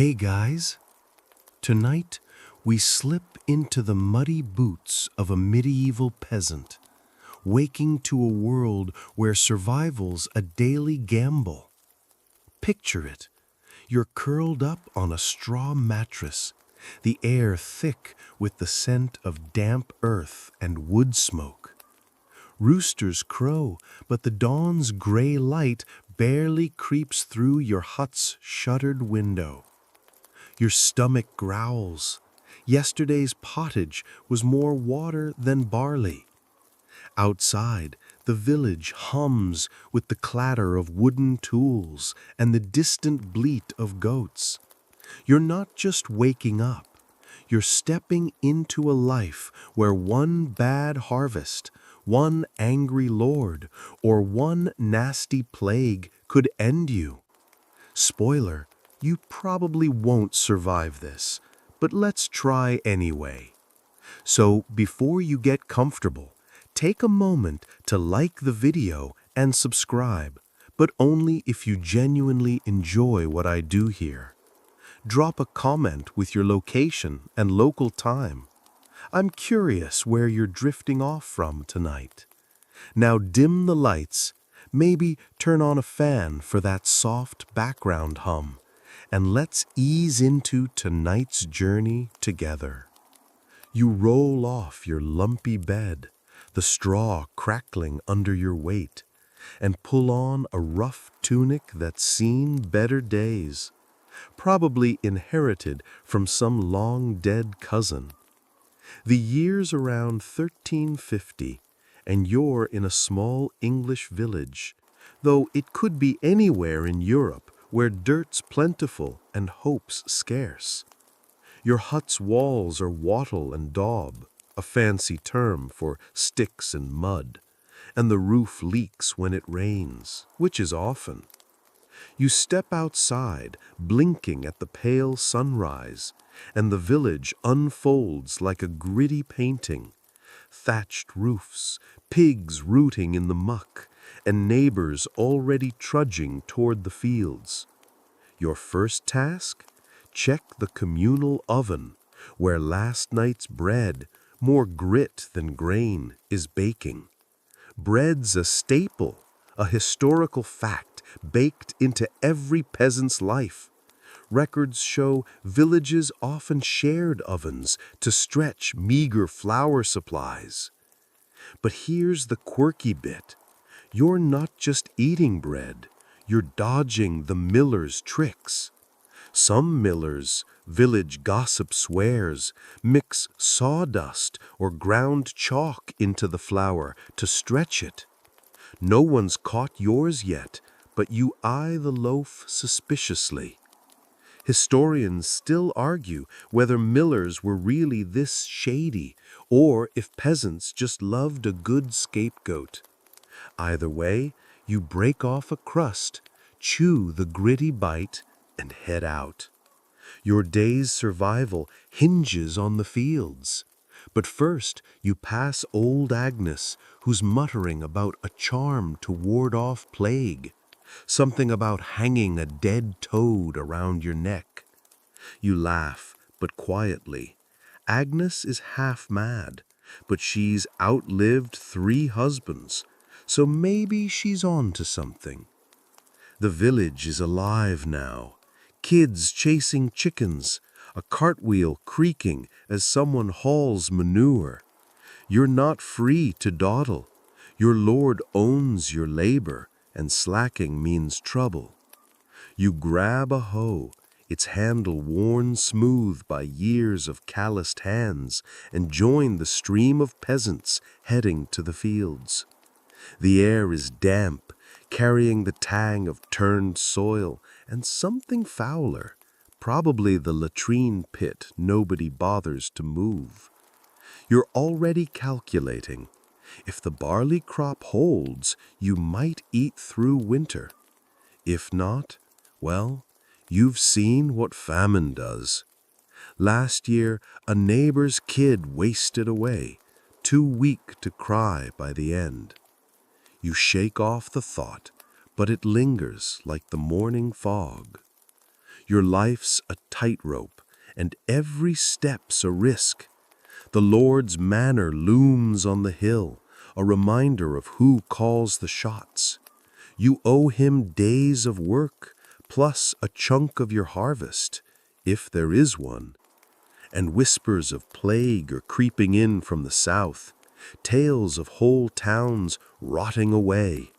Hey guys, tonight we slip into the muddy boots of a medieval peasant, waking to a world where survival's a daily gamble. Picture it. You're curled up on a straw mattress, the air thick with the scent of damp earth and wood smoke. Roosters crow, but the dawn's gray light barely creeps through your hut's shuttered window. Your stomach growls. Yesterday's pottage was more water than barley. Outside, the village hums with the clatter of wooden tools and the distant bleat of goats. You're not just waking up. You're stepping into a life where one bad harvest, one angry lord, or one nasty plague could end you. Spoiler, you probably won't survive this, but let's try anyway. So before you get comfortable, take a moment to like the video and subscribe, but only if you genuinely enjoy what I do here. Drop a comment with your location and local time. I'm curious where you're drifting off from tonight. Now dim the lights, maybe turn on a fan for that soft background hum, and let's ease into tonight's journey together. You roll off your lumpy bed, the straw crackling under your weight, and pull on a rough tunic that's seen better days, probably inherited from some long-dead cousin. The year's around 1350, and you're in a small English village, though it could be anywhere in Europe where dirt's plentiful and hope's scarce. Your hut's walls are wattle and daub, a fancy term for sticks and mud, and the roof leaks when it rains, which is often. You step outside, blinking at the pale sunrise, and the village unfolds like a gritty painting. Thatched roofs, pigs rooting in the muck, and neighbors already trudging toward the fields. Your first task? Check the communal oven, where last night's bread, more grit than grain, is baking. Bread's a staple, a historical fact baked into every peasant's life. Records show villages often shared ovens to stretch meager flour supplies. But here's the quirky bit. You're not just eating bread, you're dodging the miller's tricks. Some millers, village gossip swears, mix sawdust or ground chalk into the flour to stretch it. No one's caught yours yet, but you eye the loaf suspiciously. Historians still argue whether millers were really this shady, or if peasants just loved a good scapegoat. Either way, you break off a crust, chew the gritty bite, and head out. Your day's survival hinges on the fields. But first, you pass old Agnes, who's muttering about a charm to ward off plague. Something about hanging a dead toad around your neck. You laugh, but quietly. Agnes is half mad, but she's outlived 3 husbands, so maybe she's on to something. The village is alive now. Kids chasing chickens, a cartwheel creaking as someone hauls manure. You're not free to dawdle. Your lord owns your labor, and slacking means trouble. You grab a hoe, its handle worn smooth by years of calloused hands, and join the stream of peasants heading to the fields. The air is damp, carrying the tang of turned soil and something fouler, probably the latrine pit nobody bothers to move. You're already calculating. If the barley crop holds, you might eat through winter. If not, well, you've seen what famine does. Last year, a neighbor's kid wasted away, too weak to cry by the end. You shake off the thought, but it lingers like the morning fog. Your life's a tightrope, and every step's a risk. The Lord's manor looms on the hill, a reminder of who calls the shots. You owe him days of work, plus a chunk of your harvest, if there is one. And whispers of plague are creeping in from the south, tales of whole towns rotting away.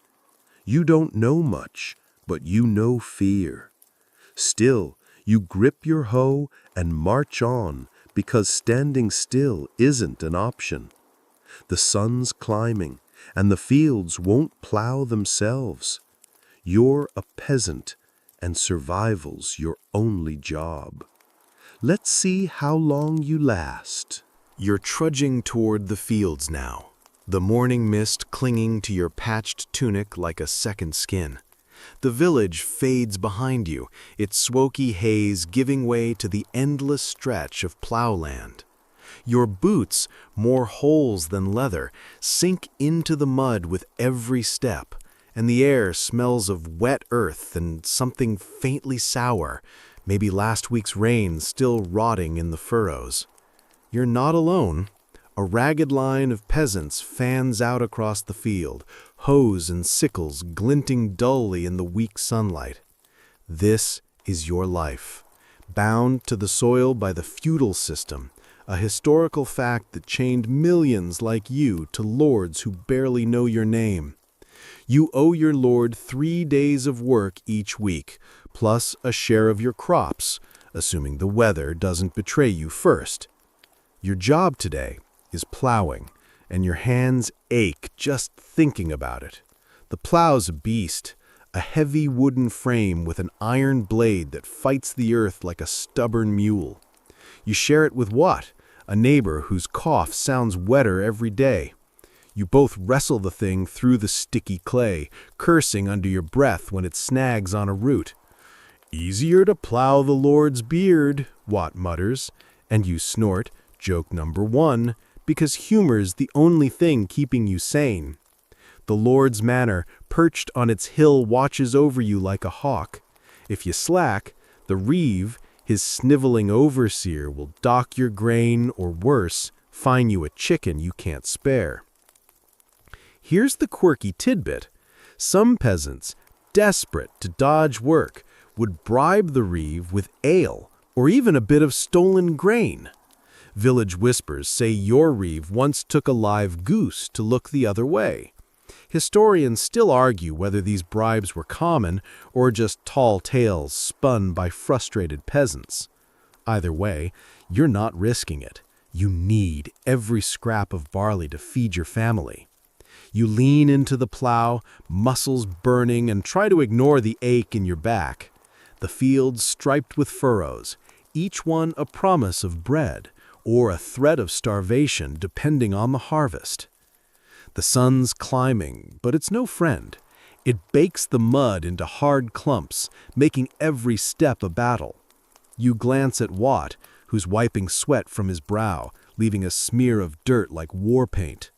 You don't know much, but you know fear. Still, you grip your hoe and march on, because standing still isn't an option. The sun's climbing, and the fields won't plow themselves. You're a peasant, and survival's your only job. Let's see how long you last. You're trudging toward the fields now, the morning mist clinging to your patched tunic like a second skin. The village fades behind you, its smoky haze giving way to the endless stretch of plowland. Your boots, more holes than leather, sink into the mud with every step, and the air smells of wet earth and something faintly sour, maybe last week's rain still rotting in the furrows. You're not alone. A ragged line of peasants fans out across the field, hoes and sickles glinting dully in the weak sunlight. This is your life, bound to the soil by the feudal system, a historical fact that chained millions like you to lords who barely know your name. You owe your lord 3 days of work each week, plus a share of your crops, assuming the weather doesn't betray you first. Your job today is plowing, and your hands ache just thinking about it. The plow's a beast, a heavy wooden frame with an iron blade that fights the earth like a stubborn mule. You share it with what? A neighbor whose cough sounds wetter every day. You both wrestle the thing through the sticky clay, cursing under your breath when it snags on a root. "Easier to plow the Lord's beard," Watt mutters, and you snort, joke number 1, because humor's the only thing keeping you sane. The Lord's manor, perched on its hill, watches over you like a hawk. If you slack, the reeve, his sniveling overseer, will dock your grain or worse, fine you a chicken you can't spare. Here's the quirky tidbit. Some peasants, desperate to dodge work, would bribe the reeve with ale or even a bit of stolen grain. Village whispers say your reeve once took a live goose to look the other way. Historians still argue whether these bribes were common or just tall tales spun by frustrated peasants. Either way, you're not risking it. You need every scrap of barley to feed your family. You lean into the plow, muscles burning, and try to ignore the ache in your back. The fields striped with furrows, each one a promise of bread, or a threat of starvation depending on the harvest. The sun's climbing, but it's no friend. It bakes the mud into hard clumps, making every step a battle. You glance at Watt, who's wiping sweat from his brow, leaving a smear of dirt like war paint.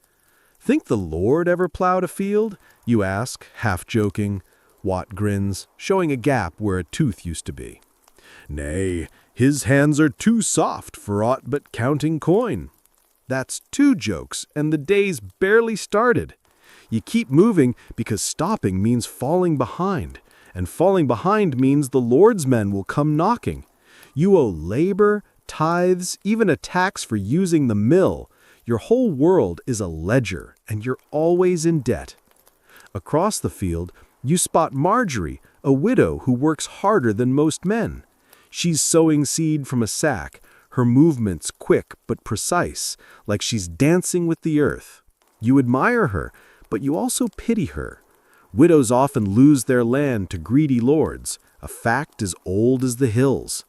"Think the Lord ever plowed a field?" you ask, half joking. Watt grins, showing a gap where a tooth used to be. "Nay, his hands are too soft for aught but counting coin." That's 2 jokes, and the day's barely started. You keep moving because stopping means falling behind, and falling behind means the Lord's men will come knocking. You owe labor, tithes, even a tax for using the mill. Your whole world is a ledger, and you're always in debt. Across the field, you spot Marjorie, a widow who works harder than most men. She's sowing seed from a sack, her movements quick but precise, like she's dancing with the earth. You admire her, but you also pity her. Widows often lose their land to greedy lords, a fact as old as the hills.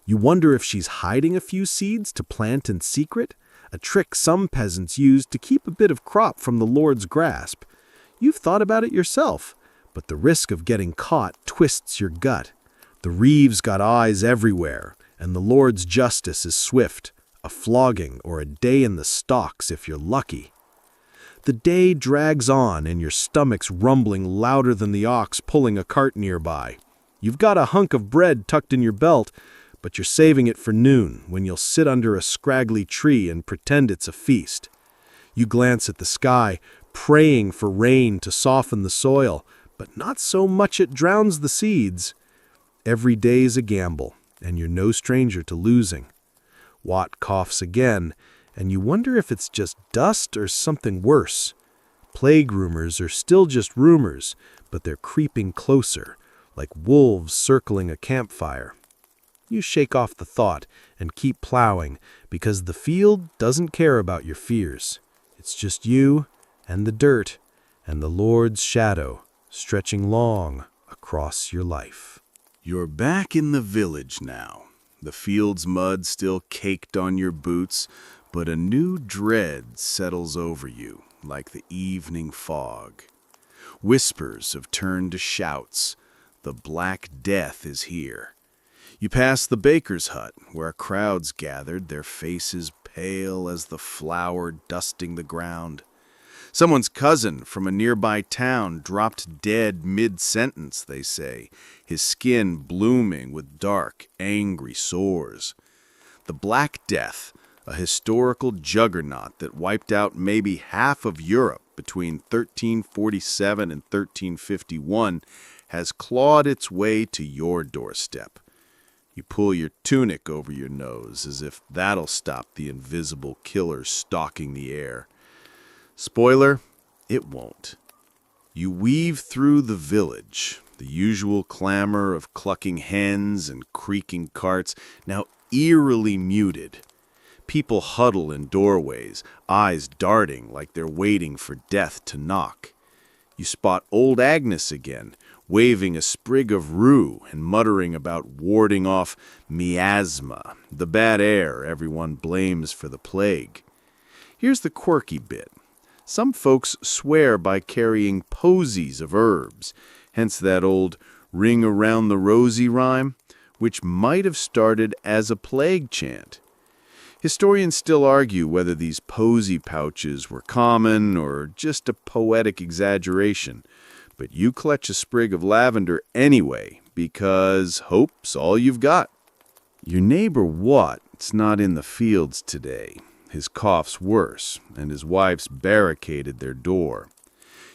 You wonder if she's hiding a few seeds to plant in secret, a trick some peasants use to keep a bit of crop from the Lord's grasp. You've thought about it yourself, but the risk of getting caught twists your gut. The reeve's got eyes everywhere, and the Lord's justice is swift, a flogging or a day in the stocks if you're lucky. The day drags on and your stomach's rumbling louder than the ox pulling a cart nearby. You've got a hunk of bread tucked in your belt, but you're saving it for noon, when you'll sit under a scraggly tree and pretend it's a feast. You glance at the sky, praying for rain to soften the soil, but not so much it drowns the seeds. Every day's a gamble, and you're no stranger to losing. Watt coughs again, and you wonder if it's just dust or something worse. Plague rumors are still just rumors, but they're creeping closer, like wolves circling a campfire. You shake off the thought and keep plowing, because the field doesn't care about your fears. It's just you and the dirt and the Lord's shadow stretching long across your life. You're back in the village now. The field's mud still caked on your boots, but a new dread settles over you like the evening fog. Whispers have turned to shouts. The Black Death is here. You pass the baker's hut, where crowds gathered, their faces pale as the flour dusting the ground. Someone's cousin from a nearby town dropped dead mid-sentence, they say, his skin blooming with dark, angry sores. The Black Death, a historical juggernaut that wiped out maybe half of Europe between 1347 and 1351, has clawed its way to your doorstep. You pull your tunic over your nose as if that'll stop the invisible killer stalking the air. Spoiler, it won't. You weave through the village, the usual clamor of clucking hens and creaking carts, now eerily muted. People huddle in doorways, eyes darting like they're waiting for death to knock. You spot old Agnes again, waving a sprig of rue and muttering about warding off miasma, the bad air everyone blames for the plague. Here's the quirky bit. Some folks swear by carrying posies of herbs, hence that old ring around the rosy rhyme, which might have started as a plague chant. Historians still argue whether these posy pouches were common or just a poetic exaggeration, but you clutch a sprig of lavender anyway, because hope's all you've got. Your neighbor Watt's not in the fields today. His cough's worse, and his wife's barricaded their door.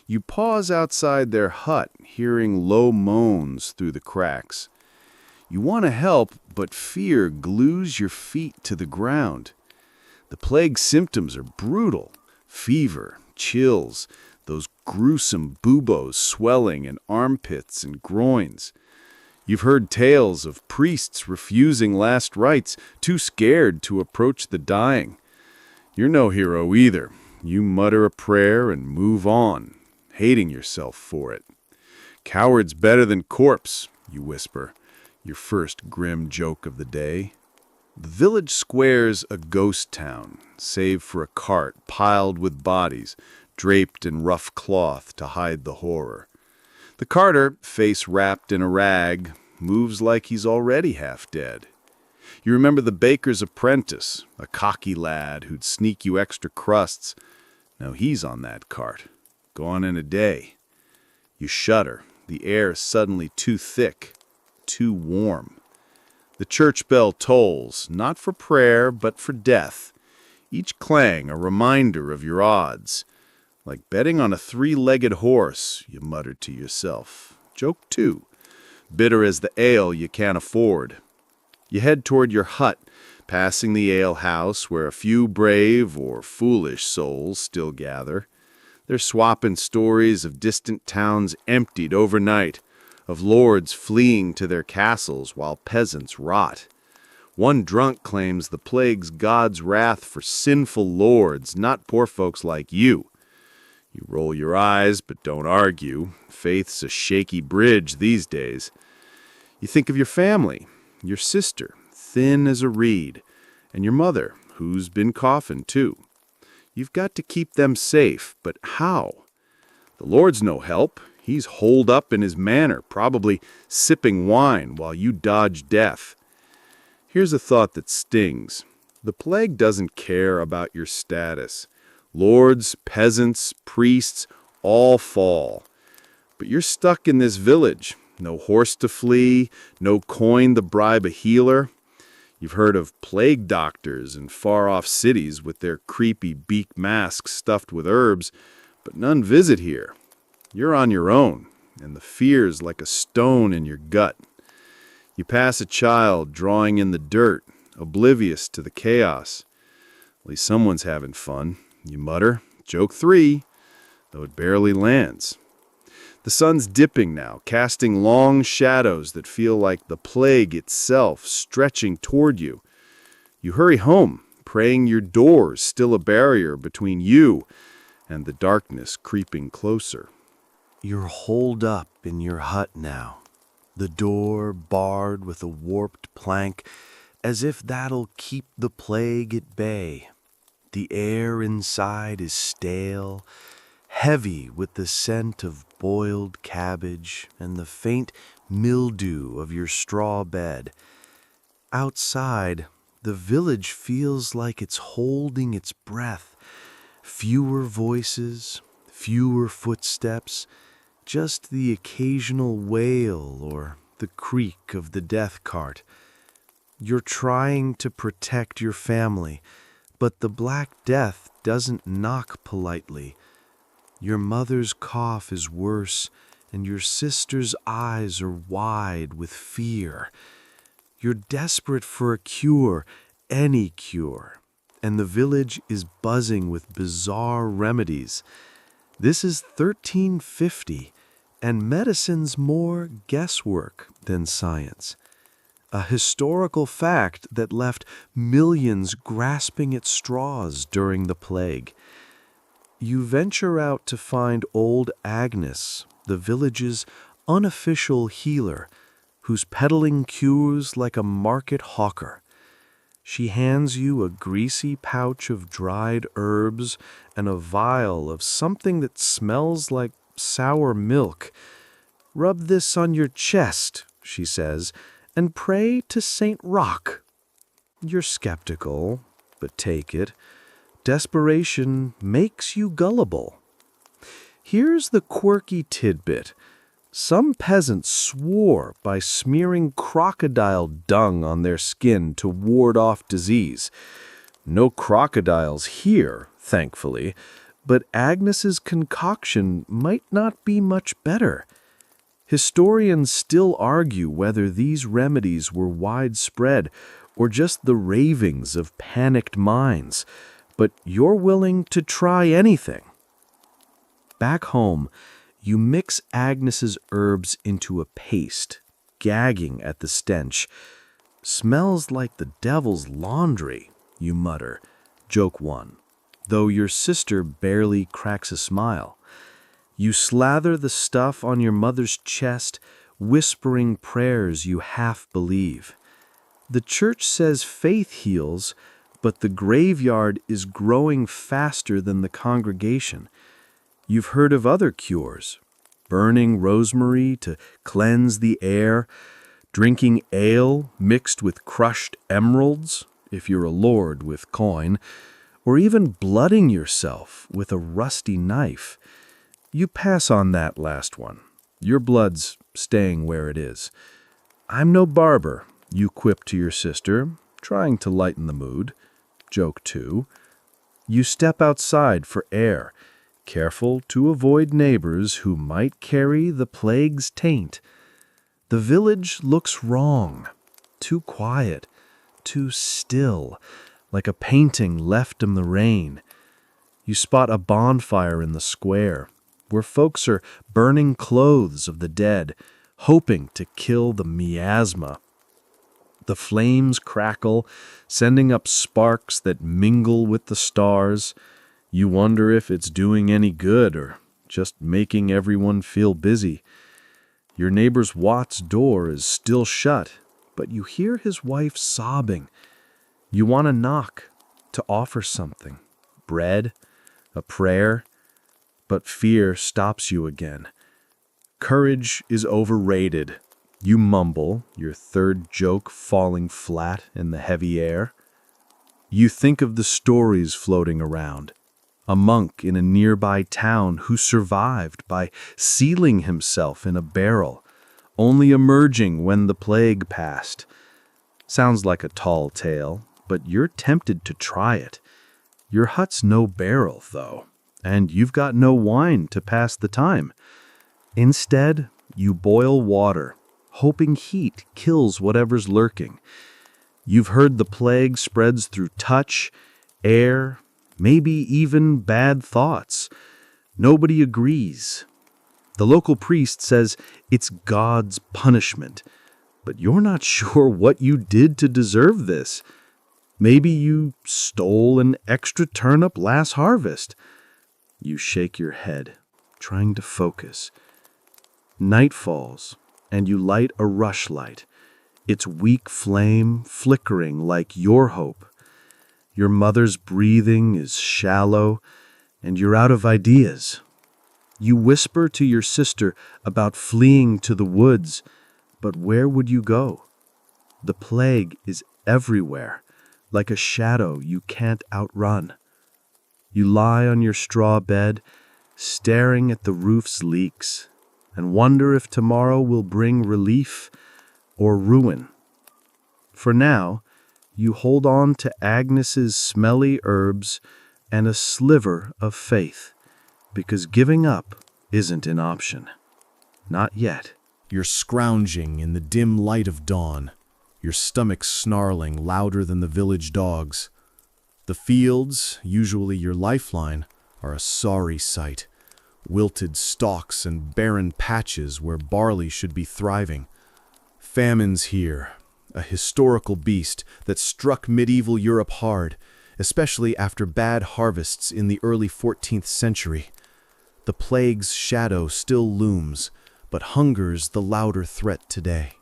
You pause outside their hut, hearing low moans through the cracks. You want to help, but fear glues your feet to the ground. The plague symptoms are brutal. Fever, chills, those gruesome buboes swelling in armpits and groins. You've heard tales of priests refusing last rites, too scared to approach the dying. You're no hero either. You mutter a prayer and move on, hating yourself for it. Coward's better than corpse, you whisper, your first grim joke of the day. The village square's a ghost town, save for a cart piled with bodies, draped in rough cloth to hide the horror. The carter, face wrapped in a rag, moves like he's already half dead. You remember the baker's apprentice, a cocky lad who'd sneak you extra crusts. Now he's on that cart, gone in a day. You shudder, the air suddenly too thick, too warm. The church bell tolls, not for prayer, but for death. Each clang a reminder of your odds. Like betting on a three-legged horse, you mutter to yourself. Joke two. Bitter as the ale you can't afford. You head toward your hut, passing the alehouse where a few brave or foolish souls still gather. They're swapping stories of distant towns emptied overnight, of lords fleeing to their castles while peasants rot. One drunk claims the plague's God's wrath for sinful lords, not poor folks like you. You roll your eyes, but don't argue. Faith's a shaky bridge these days. You think of your family, your sister, thin as a reed, and your mother, who's been coughing too. You've got to keep them safe, but how? The Lord's no help. He's holed up in his manor, probably sipping wine while you dodge death. Here's a thought that stings. The plague doesn't care about your status. Lords, peasants, priests, all fall. But you're stuck in this village, No horse to flee, no coin to bribe a healer. You've heard of plague doctors in far-off cities with their creepy beak masks stuffed with herbs, but none visit here. You're on your own, and the fear's like a stone in your gut. You pass a child drawing in the dirt, oblivious to the chaos. At least someone's having fun, you mutter. Joke 3, though it barely lands. The sun's dipping now, casting long shadows that feel like the plague itself stretching toward you. You hurry home, praying your door's still a barrier between you and the darkness creeping closer. You're holed up in your hut now, the door barred with a warped plank, as if that'll keep the plague at bay. The air inside is stale, heavy with the scent of boiled cabbage and the faint mildew of your straw bed. Outside, the village feels like it's holding its breath. Fewer voices, fewer footsteps, just the occasional wail or the creak of the death cart. You're trying to protect your family, but the Black Death doesn't knock politely. Your mother's cough is worse, and your sister's eyes are wide with fear. You're desperate for a cure, any cure, and the village is buzzing with bizarre remedies. This is 1350, and medicine's more guesswork than science. A historical fact that left millions grasping at straws during the plague. You venture out to find old Agnes, the village's unofficial healer, who's peddling cures like a market hawker. She hands you a greasy pouch of dried herbs and a vial of something that smells like sour milk. "Rub this on your chest," she says, "and pray to Saint Rock." You're skeptical, but take it. Desperation makes you gullible. Here's the quirky tidbit. Some peasants swore by smearing crocodile dung on their skin to ward off disease. No crocodiles here, thankfully, but Agnes's concoction might not be much better. Historians still argue whether these remedies were widespread or just the ravings of panicked minds, but you're willing to try anything. Back home, you mix Agnes's herbs into a paste, gagging at the stench. "Smells like the devil's laundry," you mutter. Joke 1, though your sister barely cracks a smile. You slather the stuff on your mother's chest, whispering prayers you half believe. The church says faith heals, but the graveyard is growing faster than the congregation. You've heard of other cures: burning rosemary to cleanse the air, drinking ale mixed with crushed emeralds, if you're a lord with coin, or even blooding yourself with a rusty knife. You pass on that last one. Your blood's staying where it is. "I'm no barber," you quip to your sister, trying to lighten the mood. Joke 2. You step outside for air, careful to avoid neighbors who might carry the plague's taint. The village looks wrong, too quiet, too still, like a painting left in the rain. You spot a bonfire in the square, where folks are burning clothes of the dead, hoping to kill the miasma. The flames crackle, sending up sparks that mingle with the stars. You wonder if it's doing any good or just making everyone feel busy. Your neighbor's Watt's door is still shut, but you hear his wife sobbing. You want to knock, to offer something, bread, a prayer, but fear stops you again. Courage is overrated. You mumble, your third joke falling flat in the heavy air. You think of the stories floating around. A monk in a nearby town who survived by sealing himself in a barrel, only emerging when the plague passed. Sounds like a tall tale, but you're tempted to try it. Your hut's no barrel, though, and you've got no wine to pass the time. Instead, you boil water, hoping heat kills whatever's lurking. You've heard the plague spreads through touch, air, maybe even bad thoughts. Nobody agrees. The local priest says it's God's punishment, but you're not sure what you did to deserve this. Maybe you stole an extra turnip last harvest. You shake your head, trying to focus. Night falls, and you light a rushlight, its weak flame flickering like your hope. Your mother's breathing is shallow, and you're out of ideas. You whisper to your sister about fleeing to the woods, but where would you go? The plague is everywhere, like a shadow you can't outrun. You lie on your straw bed, staring at the roof's leaks, and wonder if tomorrow will bring relief or ruin. For now, you hold on to Agnes's smelly herbs and a sliver of faith, because giving up isn't an option. Not yet. You're scrounging in the dim light of dawn, your stomach snarling louder than the village dogs. The fields, usually your lifeline, are a sorry sight. Wilted stalks and barren patches where barley should be thriving. Famine's here, a historical beast that struck medieval Europe hard, especially after bad harvests in the early 14th century. The plague's shadow still looms, but hunger's the louder threat today.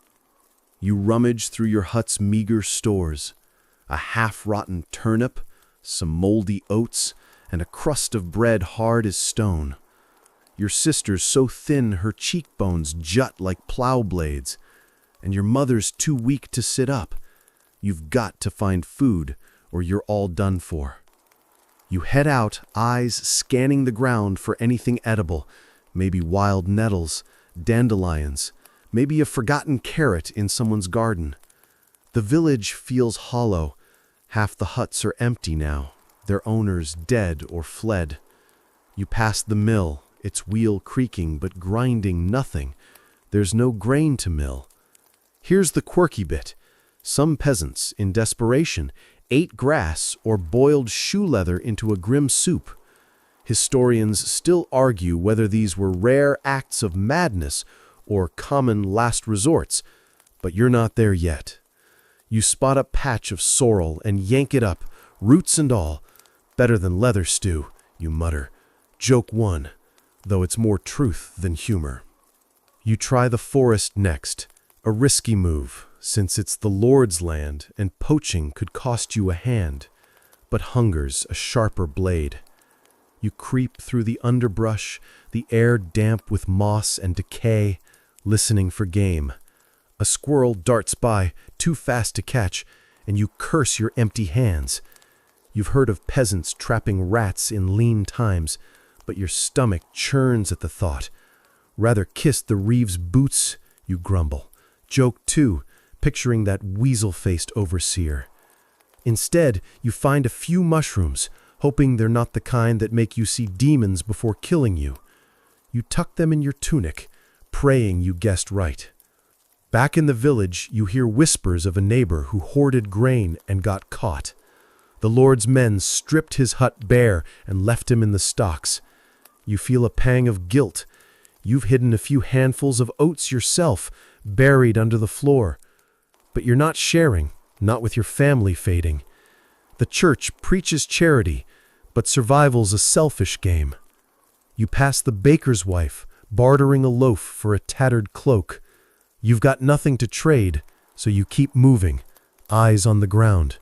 You rummage through your hut's meager stores, a half-rotten turnip, some moldy oats, and a crust of bread hard as stone. Your sister's so thin her cheekbones jut like plow blades, and your mother's too weak to sit up. You've got to find food, or you're all done for. You head out, eyes scanning the ground for anything edible, maybe wild nettles, dandelions, maybe a forgotten carrot in someone's garden. The village feels hollow. Half the huts are empty now, their owners dead or fled. You pass the mill, its wheel creaking but grinding nothing. There's no grain to mill. Here's the quirky bit. Some peasants, in desperation, ate grass or boiled shoe leather into a grim soup. Historians still argue whether these were rare acts of madness or common last resorts, but you're not there yet. You spot a patch of sorrel and yank it up, roots and all. Better than leather stew, you mutter. Joke one, though it's more truth than humor. You try the forest next, a risky move, since it's the Lord's land and poaching could cost you a hand, but hunger's a sharper blade. You creep through the underbrush, the air damp with moss and decay, listening for game. A squirrel darts by, too fast to catch, and you curse your empty hands. You've heard of peasants trapping rats in lean times, but your stomach churns at the thought. Rather kiss the reeve's boots, you grumble. Joke too, picturing that weasel-faced overseer. Instead, you find a few mushrooms, hoping they're not the kind that make you see demons before killing you. You tuck them in your tunic, praying you guessed right. Back in the village, you hear whispers of a neighbor who hoarded grain and got caught. The Lord's men stripped his hut bare and left him in the stocks. You feel a pang of guilt. You've hidden a few handfuls of oats yourself, buried under the floor. But you're not sharing, not with your family fading. The church preaches charity, but survival's a selfish game. You pass the baker's wife, bartering a loaf for a tattered cloak. You've got nothing to trade, so you keep moving, eyes on the ground.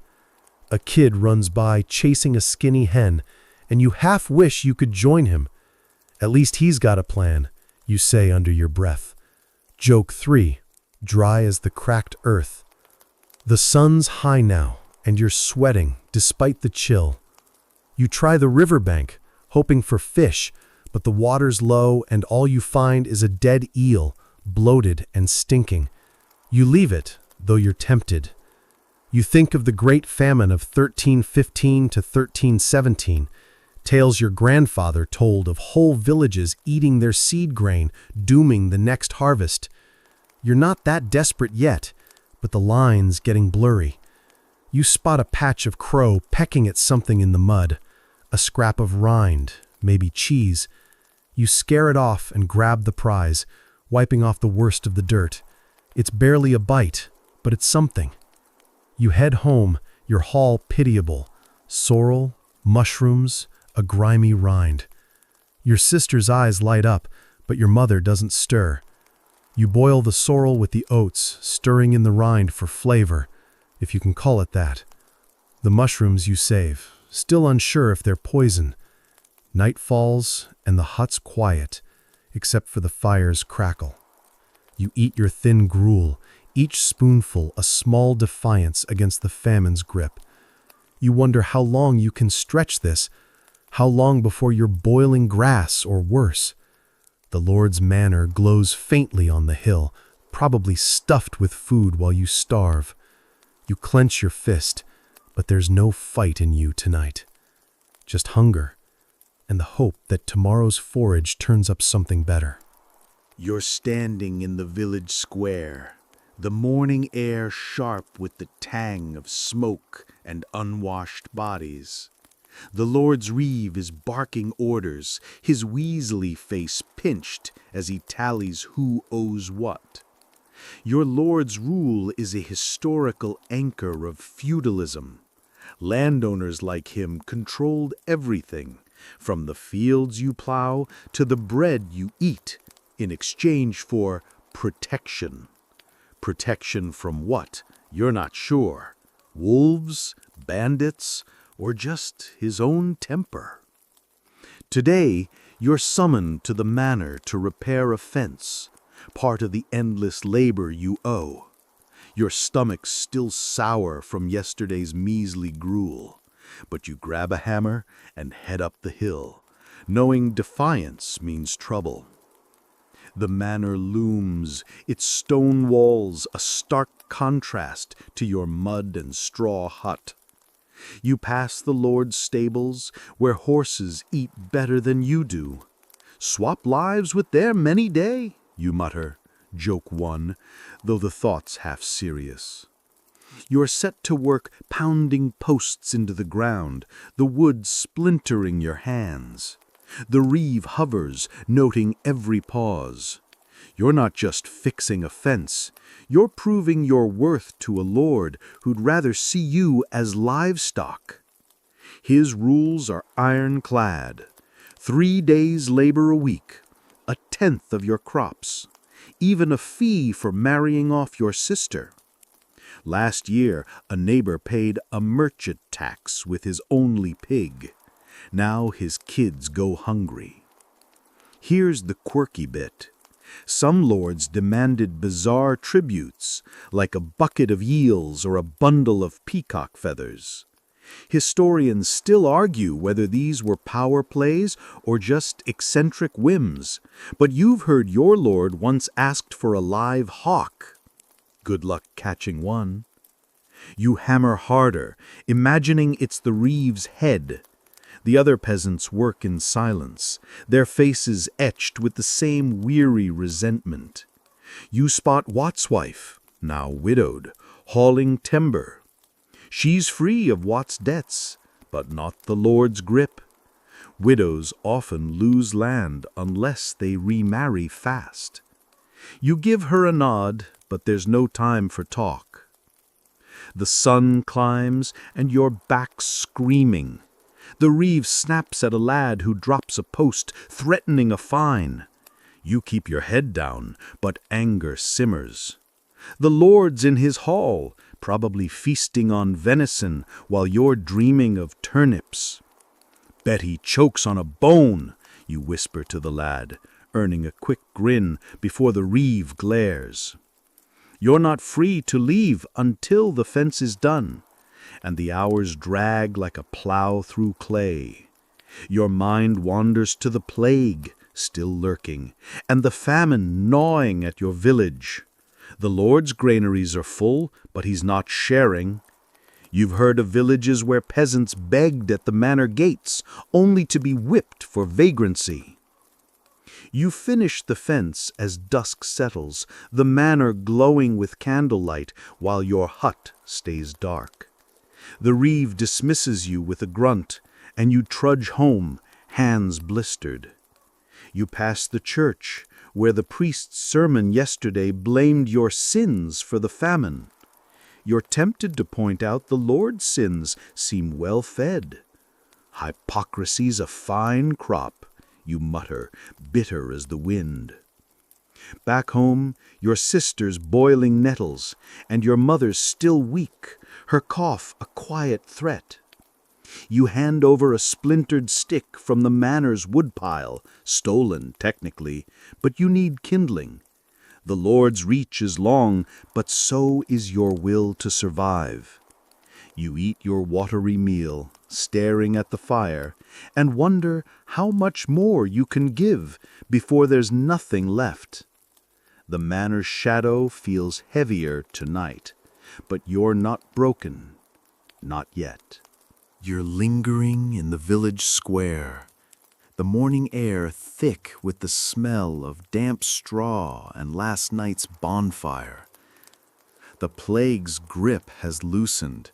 A kid runs by chasing a skinny hen, and you half wish you could join him. At least he's got a plan, you say under your breath. Joke 3, dry as the cracked earth. The sun's high now, and you're sweating despite the chill. You try the riverbank, hoping for fish, but the water's low and all you find is a dead eel, bloated and stinking. You leave it, though you're tempted. You think of the Great Famine of 1315 to 1317, tales your grandfather told of whole villages eating their seed grain, dooming the next harvest. You're not that desperate yet, but the line's getting blurry. You spot a patch of crow pecking at something in the mud, a scrap of rind, maybe cheese. You scare it off and grab the prize, wiping off the worst of the dirt. It's barely a bite, but it's something. You head home, your haul pitiable. Sorrel, mushrooms, a grimy rind. Your sister's eyes light up, but your mother doesn't stir. You boil the sorrel with the oats, stirring in the rind for flavor, if you can call it that. The mushrooms you save, still unsure if they're poison. Night falls, and the hut's quiet, except for the fire's crackle. You eat your thin gruel, each spoonful a small defiance against the famine's grip. You wonder how long you can stretch this, how long before you're boiling grass or worse. The Lord's manor glows faintly on the hill, probably stuffed with food while you starve. You clench your fist, but there's no fight in you tonight. Just hunger, and the hope that tomorrow's forage turns up something better. You're standing in the village square, the morning air sharp with the tang of smoke and unwashed bodies. The Lord's reeve is barking orders, his weaselly face pinched as he tallies who owes what. Your Lord's rule is a historical anchor of feudalism. Landowners like him controlled everything, from the fields you plow to the bread you eat, in exchange for protection. Protection from what? You're not sure. Wolves, bandits, or just his own temper. Today, you're summoned to the manor to repair a fence, part of the endless labor you owe. Your stomach's still sour from yesterday's measly gruel, but you grab a hammer and head up the hill, knowing defiance means trouble. The manor looms, its stone walls a stark contrast to your mud and straw hut. You pass the Lord's stables, where horses eat better than you do. Swap lives with their many day, you mutter, joke one, though the thought's half serious. You're set to work pounding posts into the ground, the wood splintering your hands. The reeve hovers, noting every pause. You're not just fixing a fence, you're proving your worth to a lord who'd rather see you as livestock. His rules are ironclad. 3 days' labor a week, 1/10 of your crops, even a fee for marrying off your sister. Last year, a neighbor paid a merchant tax with his only pig. Now his kids go hungry. Here's the quirky bit. Some lords demanded bizarre tributes, like a bucket of eels or a bundle of peacock feathers. Historians still argue whether these were power plays or just eccentric whims, but you've heard your lord once asked for a live hawk. Good luck catching one. You hammer harder, imagining it's the reeve's head. The other peasants work in silence, their faces etched with the same weary resentment. You spot Wat's wife, now widowed, hauling timber. She's free of Wat's debts, but not the Lord's grip. Widows often lose land unless they remarry fast. You give her a nod, but there's no time for talk. The sun climbs, and you're back screaming. The reeve snaps at a lad who drops a post, threatening a fine. You keep your head down, but anger simmers. The Lord's in his hall, probably feasting on venison while you're dreaming of turnips. Bet he chokes on a bone, you whisper to the lad, earning a quick grin before the reeve glares. You're not free to leave until the fence is done, and the hours drag like a plow through clay. Your mind wanders to the plague, still lurking, and the famine gnawing at your village. The Lord's granaries are full, but he's not sharing. You've heard of villages where peasants begged at the manor gates, only to be whipped for vagrancy. You finish the fence as dusk settles, the manor glowing with candlelight while your hut stays dark. The reeve dismisses you with a grunt, and you trudge home, hands blistered. You pass the church, where the priest's sermon yesterday blamed your sins for the famine. You're tempted to point out the Lord's sins seem well fed. Hypocrisy's a fine crop, you mutter, bitter as the wind. Back home, your sister's boiling nettles, and your mother's still weak, her cough a quiet threat. You hand over a splintered stick from the manor's woodpile, stolen technically, but you need kindling. The Lord's reach is long, but so is your will to survive. You eat your watery meal, staring at the fire, and wonder how much more you can give before there's nothing left. The manor's shadow feels heavier tonight, but you're not broken, not yet. You're lingering in the village square, the morning air thick with the smell of damp straw and last night's bonfire. The plague's grip has loosened,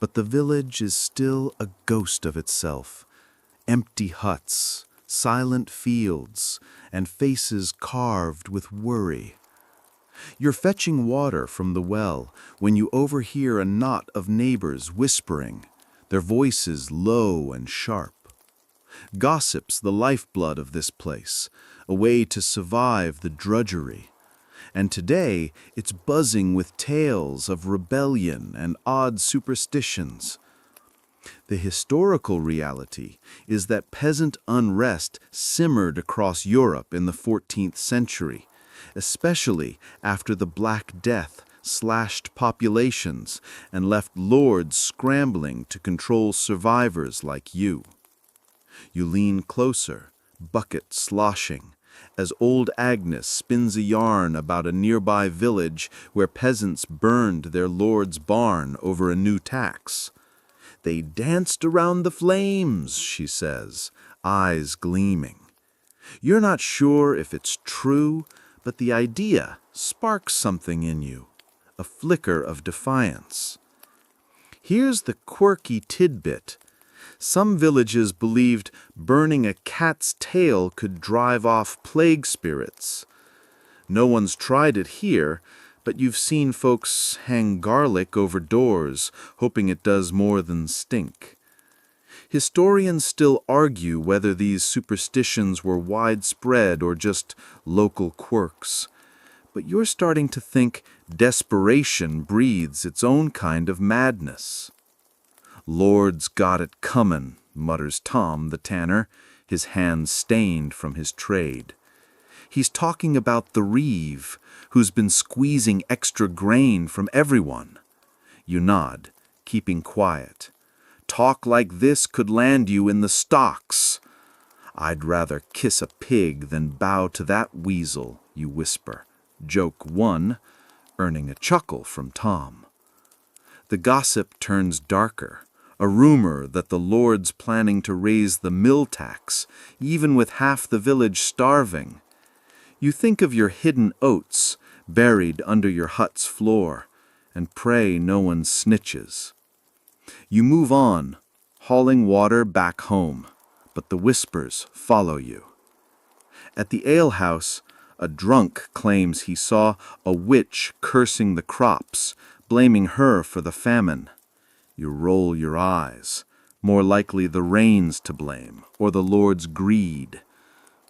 but the village is still a ghost of itself. Empty huts, silent fields, and faces carved with worry. You're fetching water from the well when you overhear a knot of neighbors whispering, their voices low and sharp. Gossip's the lifeblood of this place, a way to survive the drudgery. And today it's buzzing with tales of rebellion and odd superstitions. The historical reality is that peasant unrest simmered across Europe in the 14th century, especially after the Black Death slashed populations and left lords scrambling to control survivors like you. You lean closer, bucket sloshing, as old Agnes spins a yarn about a nearby village where peasants burned their lord's barn over a new tax. They danced around the flames, she says, eyes gleaming. You're not sure if it's true, but the idea sparks something in you, a flicker of defiance. Here's the quirky tidbit. Some villages believed burning a cat's tail could drive off plague spirits. No one's tried it here, but you've seen folks hang garlic over doors, hoping it does more than stink. Historians still argue whether these superstitions were widespread or just local quirks. But you're starting to think desperation breathes its own kind of madness. "Lord's got it comin'," mutters Tom the tanner, his hands stained from his trade. He's talking about the reeve, who's been squeezing extra grain from everyone. You nod, keeping quiet. "Talk like this could land you in the stocks." "I'd rather kiss a pig than bow to that weasel," you whisper. Joke 1, earning a chuckle from Tom. The gossip turns darker. A rumor that the Lord's planning to raise the mill tax, even with half the village starving. You think of your hidden oats buried under your hut's floor, and pray no one snitches. You move on, hauling water back home, but the whispers follow you. At the alehouse, a drunk claims he saw a witch cursing the crops, blaming her for the famine. You roll your eyes, more likely the rain's to blame, or the Lord's greed.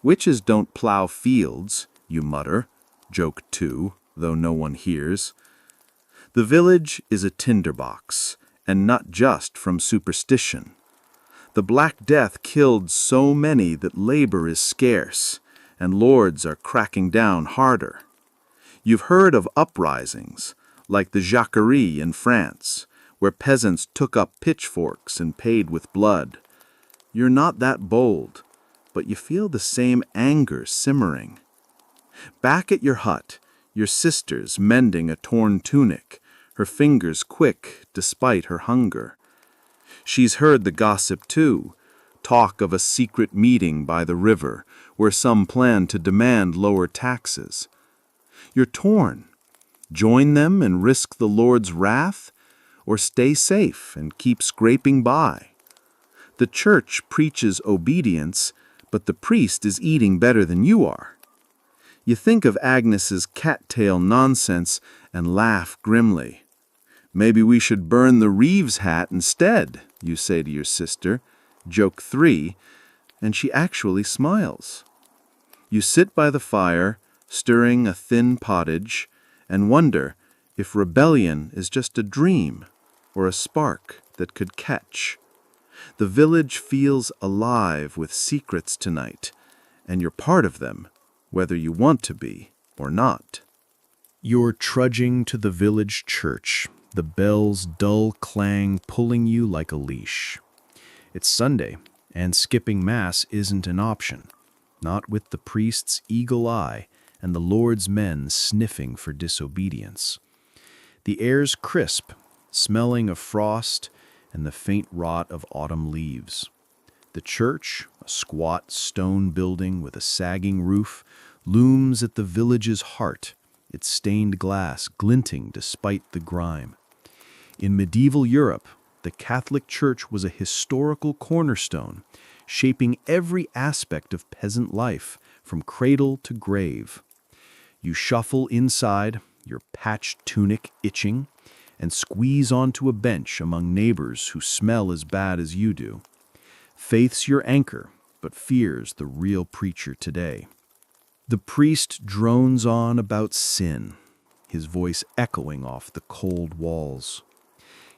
"Witches don't plow fields," you mutter, joke 2, though no one hears. The village is a tinderbox, and not just from superstition. The Black Death killed so many that labor is scarce, and lords are cracking down harder. You've heard of uprisings, like the Jacquerie in France, where peasants took up pitchforks and paid with blood. You're not that bold, but you feel the same anger simmering. Back at your hut, your sister's mending a torn tunic, her fingers quick despite her hunger. She's heard the gossip too, talk of a secret meeting by the river where some plan to demand lower taxes. You're torn. Join them and risk the Lord's wrath, or stay safe and keep scraping by? The church preaches obedience, but the priest is eating better than you are. You think of Agnes's cattail nonsense and laugh grimly. Maybe we should burn the Reeves hat instead, you say to your sister, joke 3, and she actually smiles. You sit by the fire, stirring a thin pottage, and wonder if rebellion is just a dream or a spark that could catch. The village feels alive with secrets tonight, and you're part of them, whether you want to be or not. You're trudging to the village church, the bell's dull clang pulling you like a leash. It's Sunday, and skipping Mass isn't an option, not with the priest's eagle eye and the Lord's men sniffing for disobedience. The air's crisp, smelling of frost and the faint rot of autumn leaves. The church, a squat stone building with a sagging roof, looms at the village's heart, its stained glass glinting despite the grime. In medieval Europe, the Catholic Church was a historical cornerstone, shaping every aspect of peasant life, from cradle to grave. You shuffle inside, your patched tunic itching, and squeeze onto a bench among neighbors who smell as bad as you do. Faith's your anchor, but fear's the real preacher today. The priest drones on about sin, his voice echoing off the cold walls.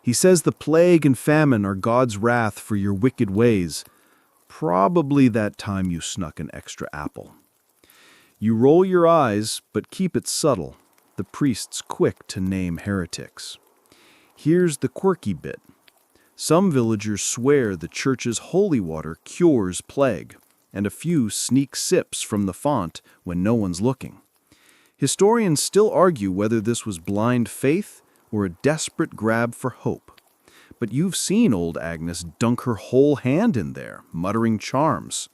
He says the plague and famine are God's wrath for your wicked ways. Probably that time you snuck an extra apple. You roll your eyes, but keep it subtle. The priest's quick to name heretics. Here's the quirky bit. Some villagers swear the church's holy water cures plague, and a few sneak sips from the font when no one's looking. Historians still argue whether this was blind faith or a desperate grab for hope. But you've seen old Agnes dunk her whole hand in there, muttering charms.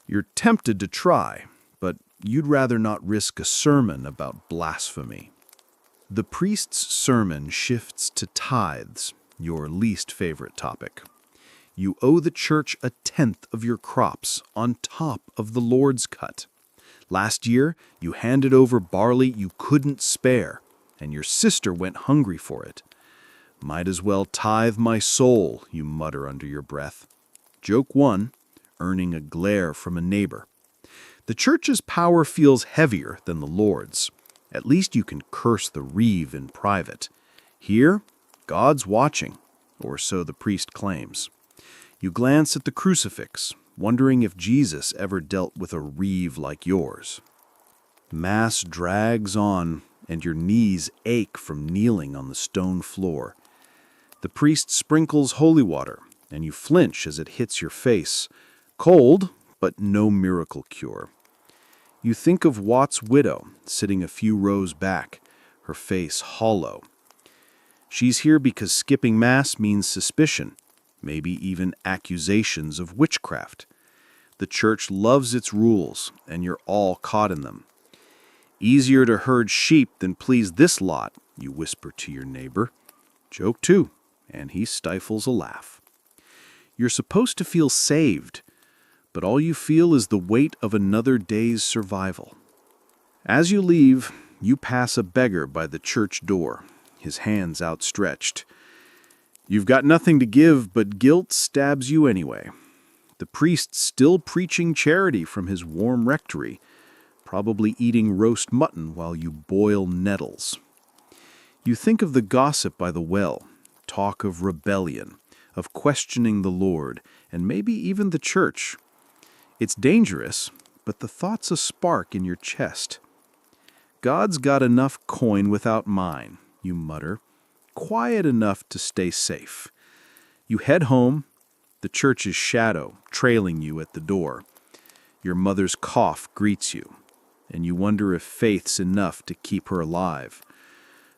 You're tempted to try, but you'd rather not risk a sermon about blasphemy. The priest's sermon shifts to tithes, your least favorite topic. You owe the church 1/10 of your crops on top of the Lord's cut. Last year, you handed over barley you couldn't spare, and your sister went hungry for it. Might as well tithe my soul, you mutter under your breath. Joke 1, earning a glare from a neighbor. The church's power feels heavier than the Lord's. At least you can curse the reeve in private. Here, God's watching, or so the priest claims. You glance at the crucifix, wondering if Jesus ever dealt with a reeve like yours. Mass drags on, and your knees ache from kneeling on the stone floor. The priest sprinkles holy water, and you flinch as it hits your face. Cold, but no miracle cure. You think of Watt's widow, sitting a few rows back, her face hollow. She's here because skipping Mass means suspicion, maybe even accusations of witchcraft. The church loves its rules, and you're all caught in them. Easier to herd sheep than please this lot, you whisper to your neighbor. Joke 2, and he stifles a laugh. You're supposed to feel saved, but all you feel is the weight of another day's survival. As you leave, you pass a beggar by the church door, his hands outstretched. You've got nothing to give, but guilt stabs you anyway. The priest's still preaching charity from his warm rectory, probably eating roast mutton while you boil nettles. You think of the gossip by the well, talk of rebellion, of questioning the Lord, and maybe even the church. It's dangerous, but the thought's a spark in your chest. God's got enough coin without mine, you mutter, quiet enough to stay safe. You head home, the church's shadow trailing you at the door. Your mother's cough greets you, and you wonder if faith's enough to keep her alive.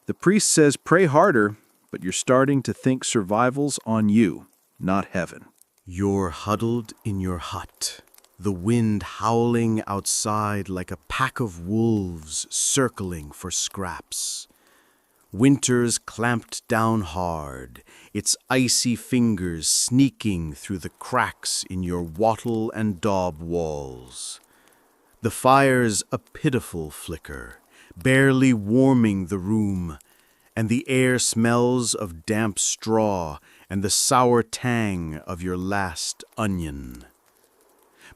The priest says pray harder, but you're starting to think survival's on you, not heaven. You're huddled in your hut, the wind howling outside like a pack of wolves circling for scraps. Winter's clamped down hard, its icy fingers sneaking through the cracks in your wattle and daub walls. The fire's a pitiful flicker, barely warming the room, and the air smells of damp straw and the sour tang of your last onion.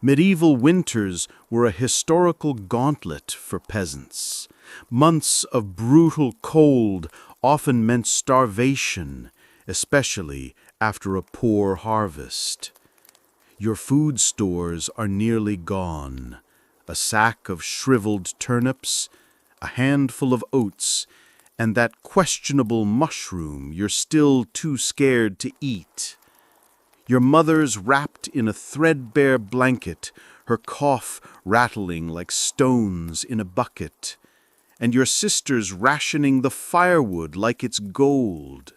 Medieval winters were a historical gauntlet for peasants. Months of brutal cold often meant starvation, especially after a poor harvest. Your food stores are nearly gone. A sack of shriveled turnips, a handful of oats, and that questionable mushroom you're still too scared to eat. Your mother's wrapped in a threadbare blanket, her cough rattling like stones in a bucket, and your sister's rationing the firewood like it's gold.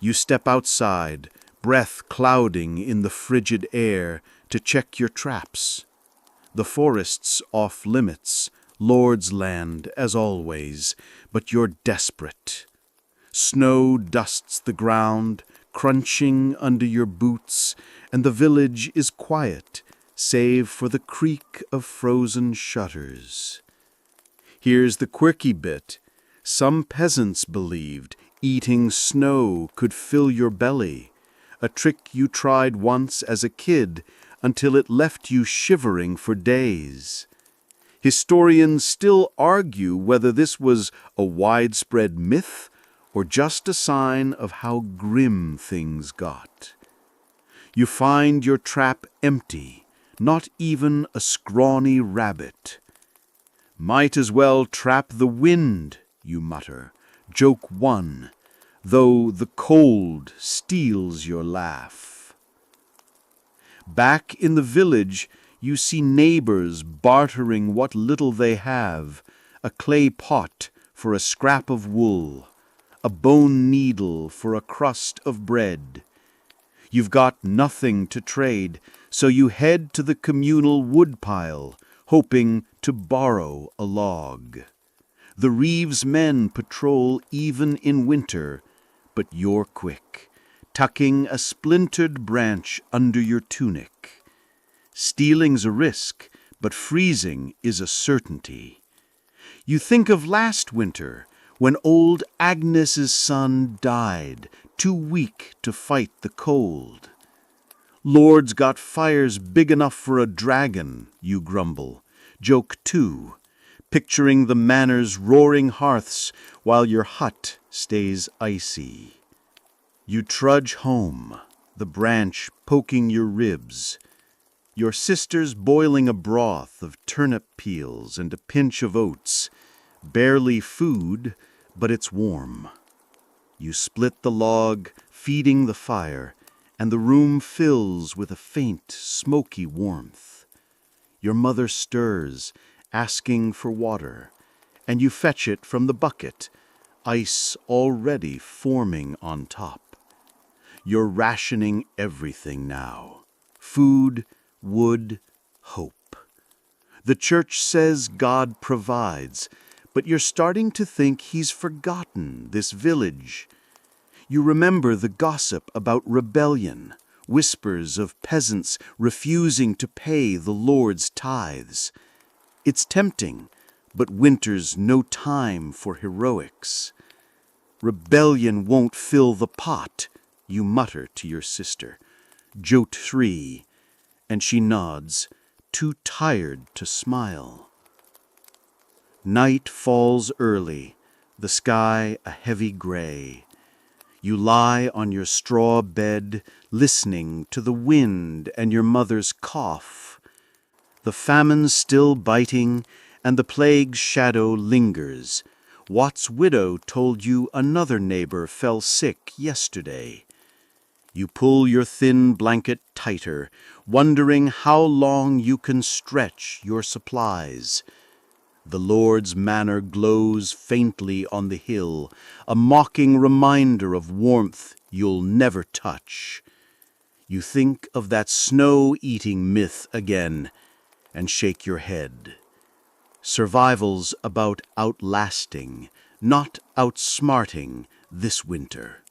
You step outside, breath clouding in the frigid air, to check your traps. The forest's off limits, Lord's land as always, but you're desperate. Snow dusts the ground, crunching under your boots, and the village is quiet, save for the creak of frozen shutters. Here's the quirky bit. Some peasants believed eating snow could fill your belly, a trick you tried once as a kid until it left you shivering for days. Historians still argue whether this was a widespread myth or just a sign of how grim things got. You find your trap empty, not even a scrawny rabbit. Might as well trap the wind, you mutter, joke one, though the cold steals your laugh. Back in the village, you see neighbors bartering what little they have, a clay pot for a scrap of wool, a bone needle for a crust of bread. You've got nothing to trade, so you head to the communal woodpile, hoping to borrow a log. The Reeves men patrol even in winter, but you're quick, tucking a splintered branch under your tunic. Stealing's a risk, but freezing is a certainty. You think of last winter, when old Agnes's son died, too weak to fight the cold. Lord's got fires big enough for a dragon, you grumble. Joke two, picturing the manor's roaring hearths while your hut stays icy. You trudge home, the branch poking your ribs. Your sister's boiling a broth of turnip peels and a pinch of oats. Barely food, but it's warm. You split the log, feeding the fire, and the room fills with a faint, smoky warmth. Your mother stirs, asking for water, and you fetch it from the bucket, ice already forming on top. You're rationing everything now. Food, wood, hope. The church says God provides, but you're starting to think he's forgotten this village. You remember the gossip about rebellion, whispers of peasants refusing to pay the Lord's tithes. It's tempting, but winter's no time for heroics. Rebellion won't fill the pot, you mutter to your sister. Jote 3, and she nods, too tired to smile. Night falls early, the sky a heavy gray. You lie on your straw bed, listening to the wind and your mother's cough. The famine's still biting, and the plague's shadow lingers. Watt's widow told you another neighbor fell sick yesterday. You pull your thin blanket tighter, wondering how long you can stretch your supplies. The Lord's manor glows faintly on the hill, a mocking reminder of warmth you'll never touch. You think of that snow-eating myth again and shake your head. Survival's about outlasting, not outsmarting this winter.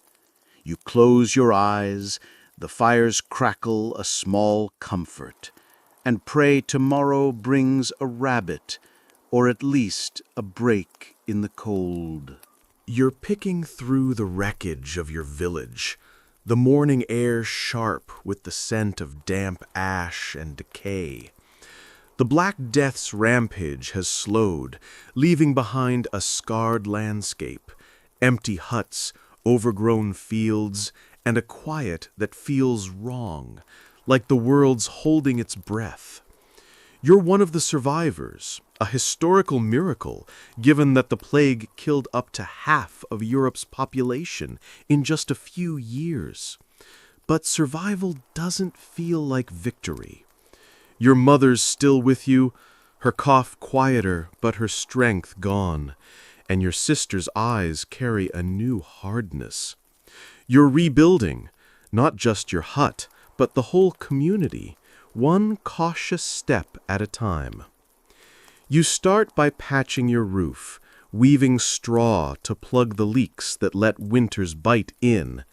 You close your eyes, the fire's crackle a small comfort, and pray tomorrow brings a rabbit, or at least a break in the cold. You're picking through the wreckage of your village, the morning air sharp with the scent of damp ash and decay. The Black Death's rampage has slowed, leaving behind a scarred landscape, empty huts, overgrown fields, and a quiet that feels wrong, like the world's holding its breath. You're one of the survivors, a historical miracle, given that the plague killed up to half of Europe's population in just a few years. But survival doesn't feel like victory. Your mother's still with you, her cough quieter, but her strength gone, and your sister's eyes carry a new hardness. You're rebuilding, not just your hut, but the whole community, one cautious step at a time. You start by patching your roof, weaving straw to plug the leaks that let winter's bite in.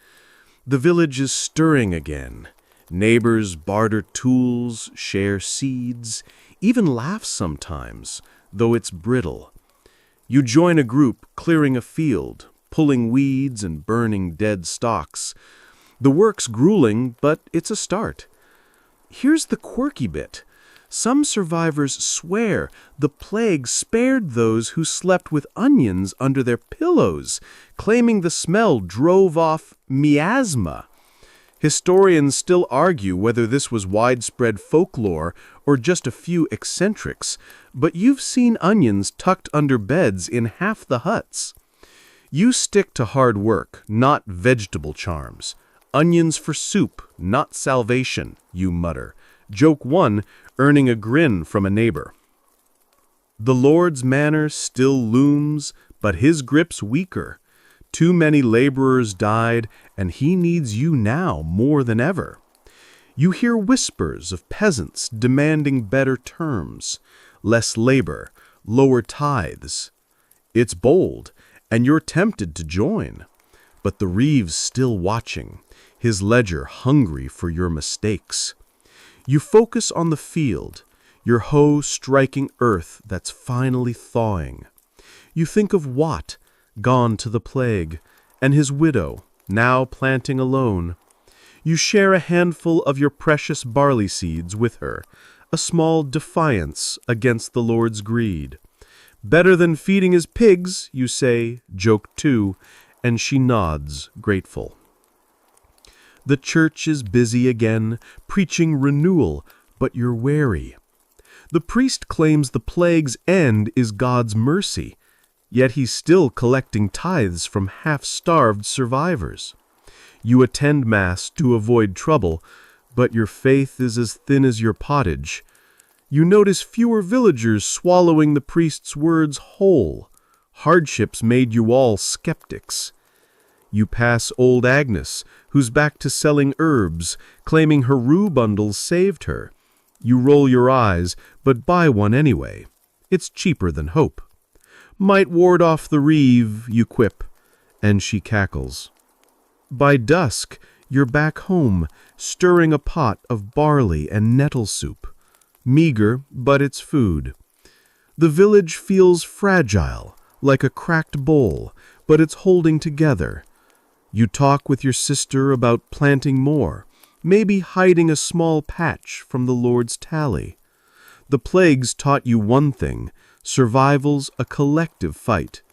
The village is stirring again. Neighbors barter tools, share seeds, even laugh sometimes, though it's brittle. You join a group clearing a field, pulling weeds and burning dead stalks. The work's grueling, but it's a start. Here's the quirky bit. Some survivors swear the plague spared those who slept with onions under their pillows, claiming the smell drove off miasma. Historians still argue whether this was widespread folklore or just a few eccentrics, but you've seen onions tucked under beds in half the huts. You stick to hard work, not vegetable charms. Onions for soup, not salvation, you mutter. Joke one, earning a grin from a neighbor. The Lord's manor still looms, but his grip's weaker. Too many laborers died, and he needs you now more than ever. You hear whispers of peasants demanding better terms, less labor, lower tithes. It's bold, and you're tempted to join. But the Reeve's still watching, his ledger hungry for your mistakes. You focus on the field, your hoe striking earth that's finally thawing. You think of Watt, gone to the plague, and his widow, now planting alone. You share a handful of your precious barley seeds with her, a small defiance against the Lord's greed. Better than feeding his pigs, you say, joke two, and she nods, grateful. The church is busy again, preaching renewal, but you're wary. The priest claims the plague's end is God's mercy, yet he's still collecting tithes from half-starved survivors. You attend Mass to avoid trouble, but your faith is as thin as your pottage. You notice fewer villagers swallowing the priest's words whole. Hardships made you all skeptics. You pass old Agnes, who's back to selling herbs, claiming her rue bundles saved her. You roll your eyes, but buy one anyway. It's cheaper than hope. Might ward off the Reeve, you quip, and she cackles. By dusk, you're back home, stirring a pot of barley and nettle soup. Meager, but it's food. The village feels fragile, like a cracked bowl, but it's holding together. You talk with your sister about planting more, maybe hiding a small patch from the Lord's tally. The plagues taught you one thing: survival's a collective fight.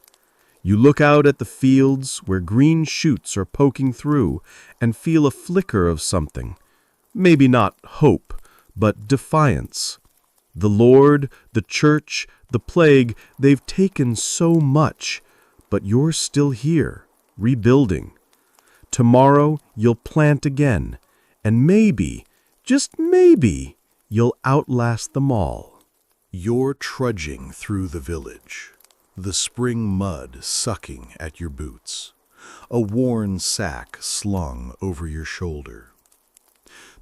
You look out at the fields where green shoots are poking through and feel a flicker of something. Maybe not hope, but defiance. The Lord, the church, the plague, they've taken so much, but you're still here, rebuilding. Tomorrow you'll plant again, and maybe, just maybe, you'll outlast them all. You're trudging through the village, the spring mud sucking at your boots, a worn sack slung over your shoulder.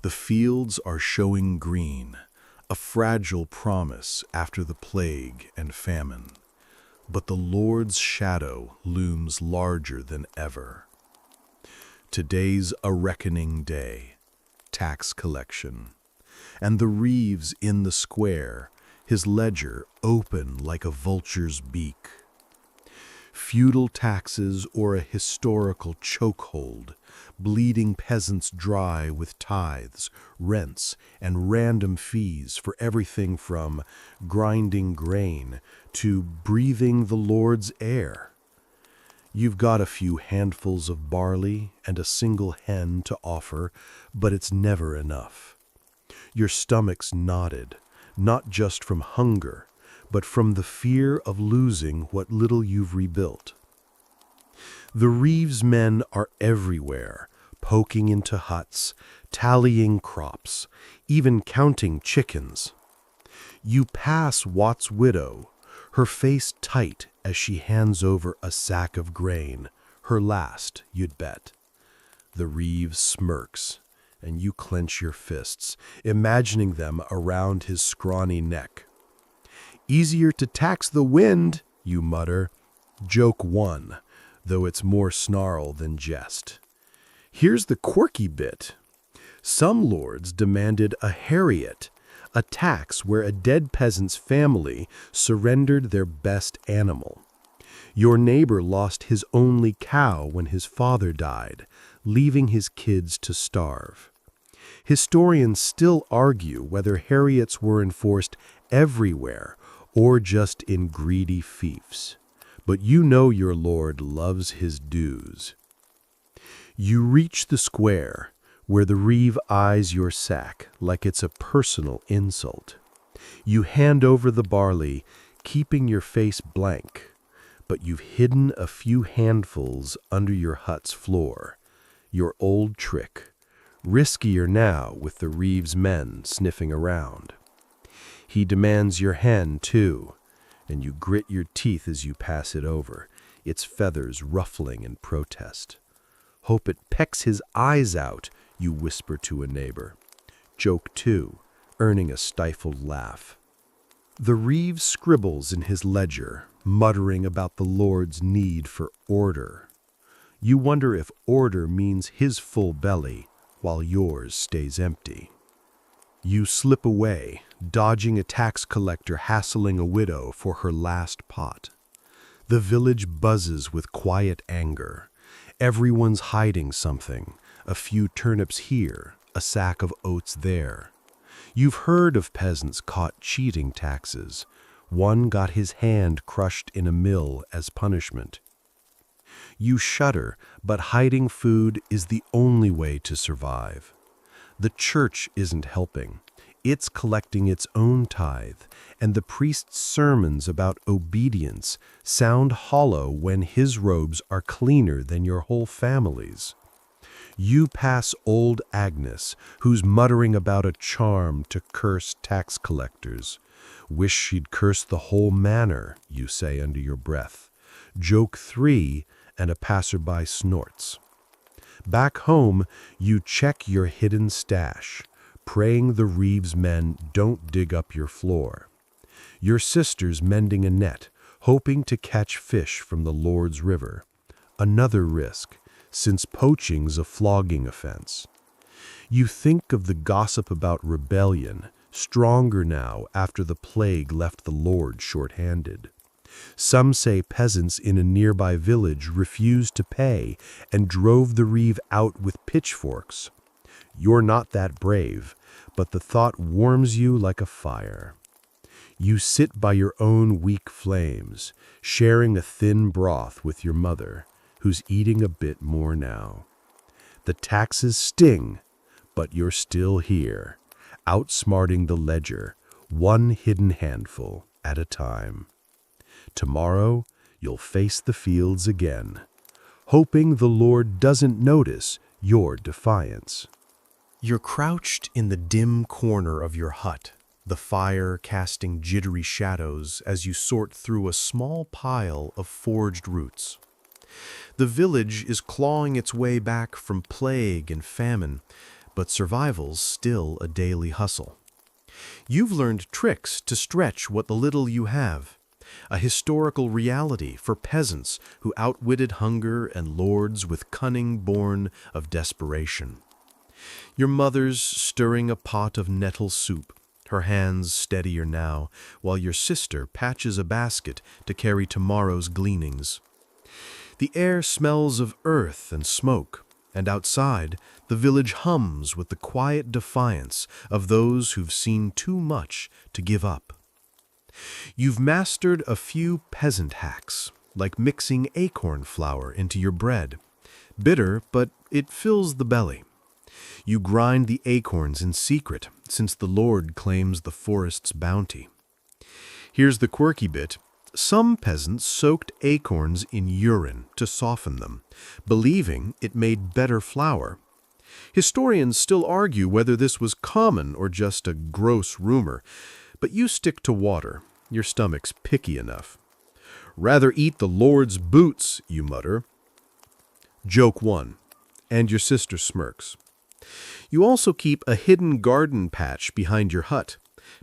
The fields are showing green, a fragile promise after the plague and famine, but the Lord's shadow looms larger than ever. Today's a reckoning day, tax collection, and the Reeves in the square, his ledger open like a vulture's beak. Feudal taxes or a historical chokehold, bleeding peasants dry with tithes, rents, and random fees for everything from grinding grain to breathing the Lord's air. You've got a few handfuls of barley and a single hen to offer, but it's never enough. Your stomach's knotted, not just from hunger, but from the fear of losing what little you've rebuilt. The Reeves men are everywhere, poking into huts, tallying crops, even counting chickens. You pass Watt's widow, her face tight as she hands over a sack of grain, her last, you'd bet. The Reeves smirks, and you clench your fists, imagining them around his scrawny neck. Easier to tax the wind, you mutter. Joke one, though it's more snarl than jest. Here's the quirky bit. Some lords demanded a Harriet, a tax where a dead peasant's family surrendered their best animal. Your neighbor lost his only cow when his father died, leaving his kids to starve. Historians still argue whether Harriets were enforced everywhere or just in greedy fiefs. But you know your lord loves his dues. You reach the square, where the Reeve eyes your sack like it's a personal insult. You hand over the barley, keeping your face blank, but you've hidden a few handfuls under your hut's floor. Your old trick, riskier now with the Reeves men sniffing around. He demands your hen, too, and you grit your teeth as you pass it over, its feathers ruffling in protest. Hope it pecks his eyes out, you whisper to a neighbor. Joke two, earning a stifled laugh. The Reeve scribbles in his ledger, muttering about the Lord's need for order. You wonder if order means his full belly, while yours stays empty. You slip away, dodging a tax collector hassling a widow for her last pot. The village buzzes with quiet anger. Everyone's hiding something, a few turnips here, a sack of oats there. You've heard of peasants caught cheating taxes. One got his hand crushed in a mill as punishment. You shudder, but hiding food is the only way to survive. The church isn't helping. It's collecting its own tithe, and the priest's sermons about obedience sound hollow when his robes are cleaner than your whole family's. You pass old Agnes, who's muttering about a charm to curse tax collectors. Wish she'd curse the whole manor, you say under your breath. Joke three, and a passerby snorts. Back home, you check your hidden stash, praying the Reeves men don't dig up your floor. Your sister's mending a net, hoping to catch fish from the Lord's river. Another risk, since poaching's a flogging offense. You think of the gossip about rebellion, stronger now after the plague left the Lord short-handed. Some say peasants in a nearby village refused to pay and drove the Reeve out with pitchforks. You're not that brave, but the thought warms you like a fire. You sit by your own weak flames, sharing a thin broth with your mother, who's eating a bit more now. The taxes sting, but you're still here, outsmarting the ledger, one hidden handful at a time. Tomorrow, you'll face the fields again, hoping the Lord doesn't notice your defiance. You're crouched in the dim corner of your hut, the fire casting jittery shadows as you sort through a small pile of forged roots. The village is clawing its way back from plague and famine, but survival's still a daily hustle. You've learned tricks to stretch what the little you have, a historical reality for peasants who outwitted hunger and lords with cunning born of desperation. Your mother's stirring a pot of nettle soup, her hands steadier now, while your sister patches a basket to carry tomorrow's gleanings. The air smells of earth and smoke, and outside, the village hums with the quiet defiance of those who've seen too much to give up. You've mastered a few peasant hacks, like mixing acorn flour into your bread. Bitter, but it fills the belly. You grind the acorns in secret, since the Lord claims the forest's bounty. Here's the quirky bit. Some peasants soaked acorns in urine to soften them, believing it made better flour. Historians still argue whether this was common or just a gross rumor, but you stick to water. Your stomach's picky enough. Rather eat the Lord's boots, you mutter. Joke 1, and your sister smirks. You also keep a hidden garden patch behind your hut,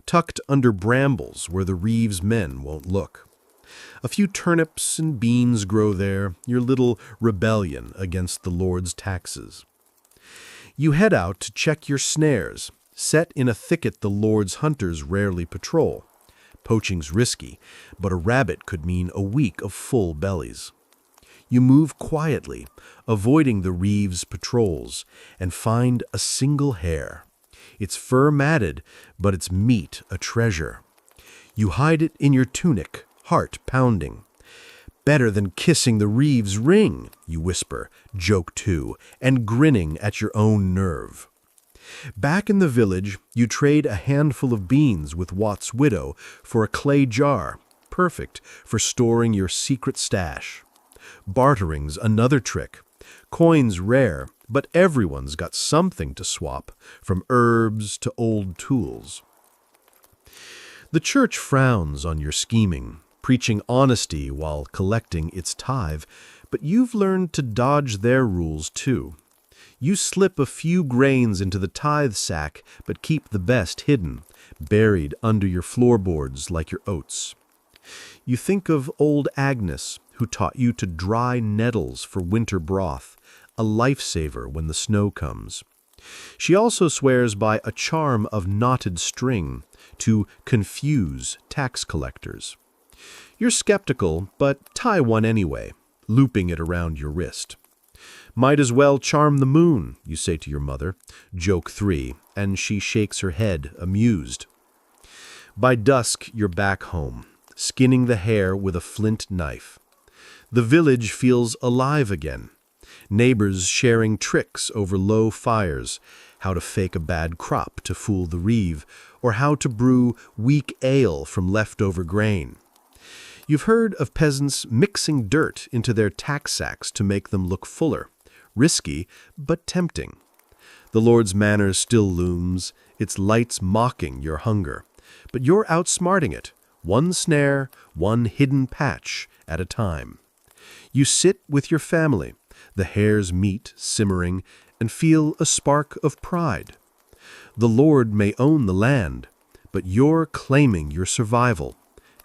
tucked under brambles where the Reeves men won't look. A few turnips and beans grow there, your little rebellion against the Lord's taxes. You head out to check your snares, set in a thicket the Lord's hunters rarely patrol. Poaching's risky, but a rabbit could mean a week of full bellies. You move quietly, avoiding the Reeves' patrols, and find a single hare. Its fur matted, but its meat a treasure. You hide it in your tunic, heart pounding. Better than kissing the Reeves' ring, you whisper, joke 2, and grinning at your own nerve. Back in the village, you trade a handful of beans with Watt's widow for a clay jar, perfect for storing your secret stash. Bartering's another trick. Coins rare, but everyone's got something to swap, from herbs to old tools. The church frowns on your scheming, preaching honesty while collecting its tithe, but you've learned to dodge their rules too. You slip a few grains into the tithe sack, but keep the best hidden, buried under your floorboards like your oats. You think of old Agnes, who taught you to dry nettles for winter broth, a lifesaver when the snow comes. She also swears by a charm of knotted string to confuse tax collectors. You're skeptical, but tie one anyway, looping it around your wrist. Might as well charm the moon, you say to your mother, joke 3, and she shakes her head, amused. By dusk, you're back home, skinning the hare with a flint knife. The village feels alive again. Neighbors sharing tricks over low fires, how to fake a bad crop to fool the Reeve, or how to brew weak ale from leftover grain. You've heard of peasants mixing dirt into their tax sacks to make them look fuller. Risky, but tempting. The Lord's manor still looms, its lights mocking your hunger. But you're outsmarting it, one snare, one hidden patch at a time. You sit with your family, the hare's meat simmering, and feel a spark of pride. The Lord may own the land, but you're claiming your survival,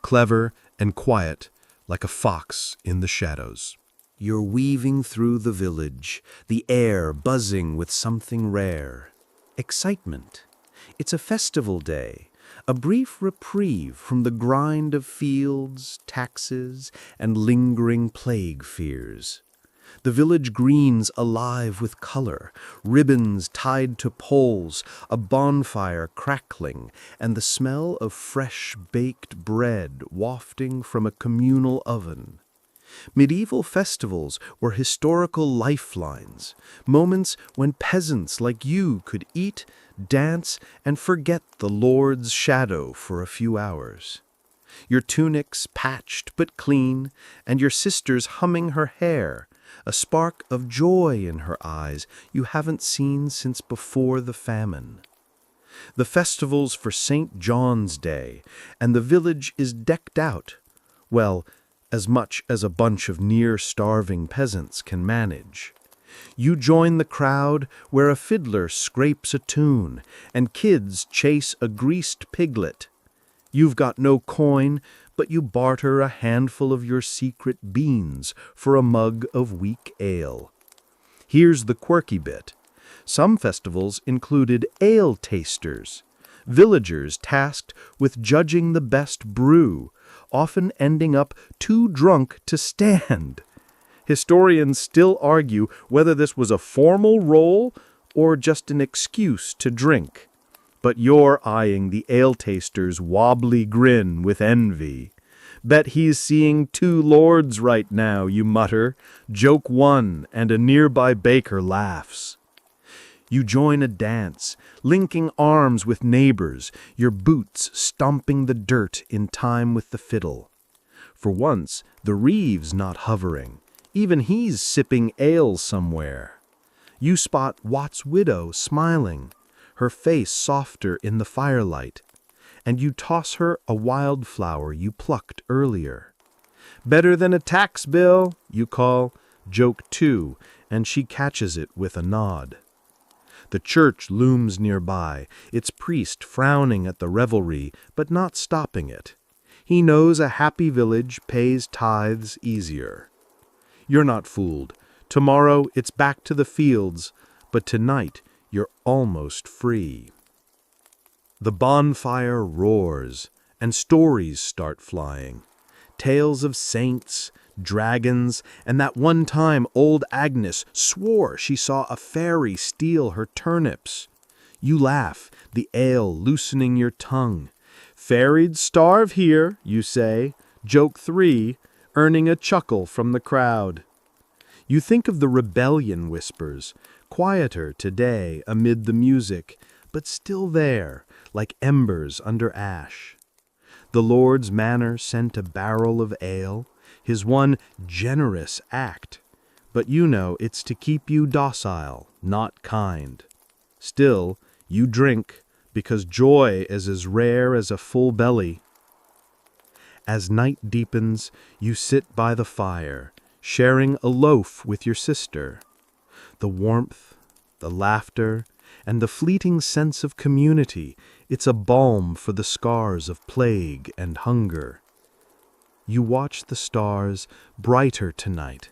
clever and quiet, like a fox in the shadows. You're weaving through the village, the air buzzing with something rare. Excitement. It's a festival day, a brief reprieve from the grind of fields, taxes, and lingering plague fears. The village green's alive with color, ribbons tied to poles, a bonfire crackling, and the smell of fresh baked bread wafting from a communal oven. Medieval festivals were historical lifelines, moments when peasants like you could eat, dance, and forget the Lord's shadow for a few hours. Your tunics patched but clean, and your sister's humming her hair, a spark of joy in her eyes you haven't seen since before the famine. The festival's for St. John's Day, and the village is decked out, well, as much as a bunch of near-starving peasants can manage. You join the crowd where a fiddler scrapes a tune and kids chase a greased piglet. You've got no coin, but you barter a handful of your secret beans for a mug of weak ale. Here's the quirky bit. Some festivals included ale tasters, villagers tasked with judging the best brew, often ending up too drunk to stand. Historians still argue whether this was a formal role or just an excuse to drink. But you're eyeing the ale taster's wobbly grin with envy. Bet he's seeing two lords right now, you mutter. Joke one, and a nearby baker laughs. You join a dance, linking arms with neighbors, your boots stomping the dirt in time with the fiddle. For once, the Reeve's not hovering. Even he's sipping ale somewhere. You spot Watt's widow smiling, her face softer in the firelight, and you toss her a wildflower you plucked earlier. Better than a tax bill, you call, joke two, and she catches it with a nod. The church looms nearby, its priest frowning at the revelry, but not stopping it. He knows a happy village pays tithes easier. You're not fooled. Tomorrow it's back to the fields, but tonight you're almost free. The bonfire roars, and stories start flying. Tales of saints, dragons, and that one time old Agnes swore she saw a fairy steal her turnips. You laugh, the ale loosening your tongue. Fairy'd starve here, you say, joke three, earning a chuckle from the crowd. You think of the rebellion whispers, quieter today amid the music, but still there, like embers under ash. The Lord's manor sent a barrel of ale, his one generous act, but you know it's to keep you docile, not kind. Still, you drink, because joy is as rare as a full belly. As night deepens, you sit by the fire, sharing a loaf with your sister. The warmth, the laughter, and the fleeting sense of community, it's a balm for the scars of plague and hunger. You watch the stars brighter tonight,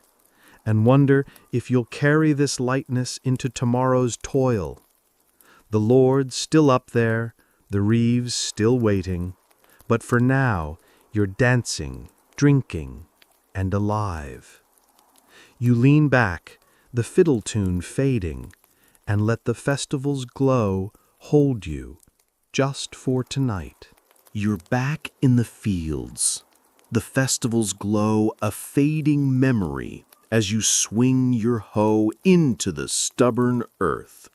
and wonder if you'll carry this lightness into tomorrow's toil. The Lord's still up there, the Reeves still waiting, but for now, you're dancing, drinking, and alive. You lean back, the fiddle tune fading, and let the festival's glow hold you, just for tonight. You're back in the fields, the festival's glow a fading memory as you swing your hoe into the stubborn earth.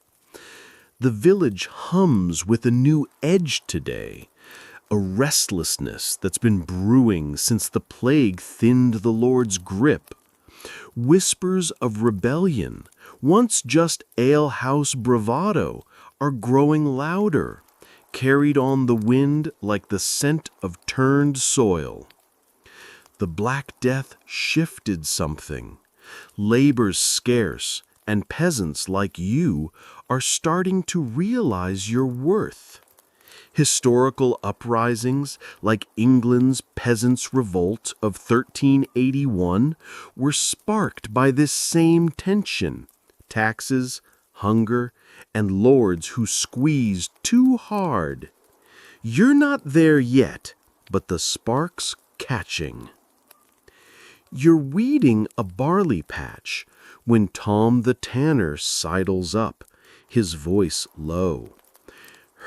The village hums with a new edge today, a restlessness that's been brewing since the plague thinned the Lord's grip. Whispers of rebellion, once just alehouse bravado, are growing louder, carried on the wind like the scent of turned soil. The Black Death shifted something. Labor's scarce, and peasants like you are starting to realize your worth. Historical uprisings like England's Peasants' Revolt of 1381 were sparked by this same tension: taxes, hunger, and lords who squeezed too hard. You're not there yet, but the spark's catching. You're weeding a barley patch when Tom the tanner sidles up, his voice low.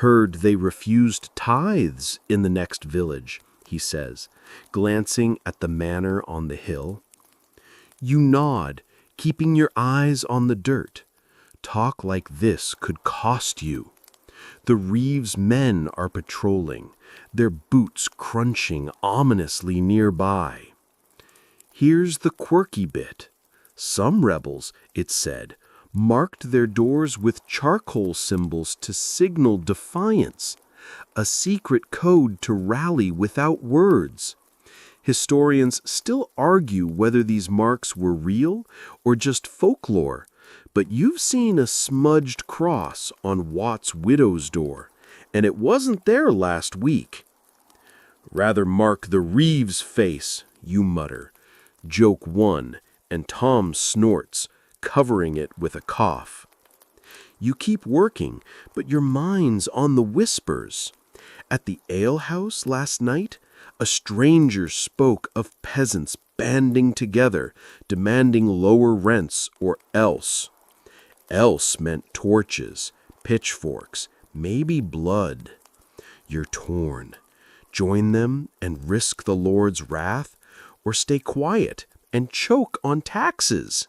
Heard they refused tithes in the next village, he says, glancing at the manor on the hill. You nod, keeping your eyes on the dirt. Talk like this could cost you. The Reeves men are patrolling, their boots crunching ominously nearby. Here's the quirky bit. Some rebels, it said, marked their doors with charcoal symbols to signal defiance, a secret code to rally without words. Historians still argue whether these marks were real or just folklore, but you've seen a smudged cross on Watt's widow's door, and it wasn't there last week. Rather mark the Reeves face, you mutter. Joke 1, and Tom snorts, covering it with a cough. You keep working, but your mind's on the whispers. At the alehouse last night, a stranger spoke of peasants banding together, demanding lower rents or else. Else meant torches, pitchforks, maybe blood. You're torn. Join them and risk the Lord's wrath, or stay quiet and choke on taxes.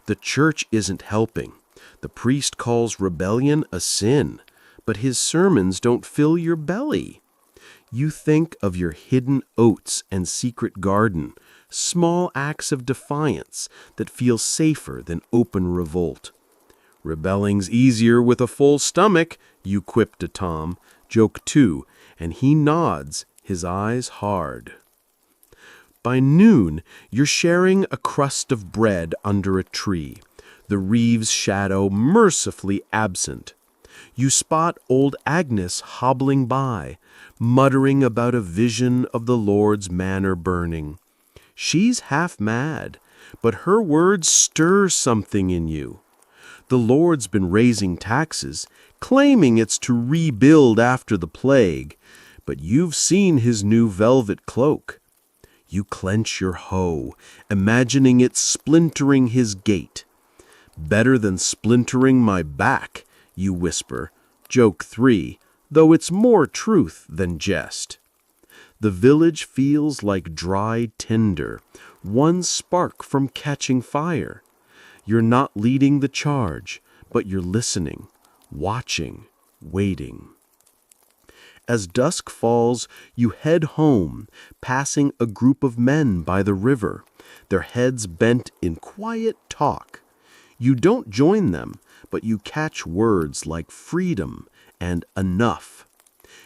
The church isn't helping. The priest calls rebellion a sin, but his sermons don't fill your belly. You think of your hidden oats and secret garden, small acts of defiance that feel safer than open revolt. Rebelling's easier with a full stomach, you quip to Tom, joke 2, and he nods, his eyes hard. By noon, you're sharing a crust of bread under a tree, the Reeves shadow mercifully absent. You spot old Agnes hobbling by, muttering about a vision of the Lord's manor burning. She's half mad, but her words stir something in you. The Lord's been raising taxes, claiming it's to rebuild after the plague, but you've seen his new velvet cloak. You clench your hoe, imagining it splintering his gate. Better than splintering my back, you whisper, joke 3, though it's more truth than jest. The village feels like dry tinder, one spark from catching fire. You're not leading the charge, but you're listening, watching, waiting. As dusk falls, you head home, passing a group of men by the river, their heads bent in quiet talk. You don't join them, but you catch words like freedom and enough.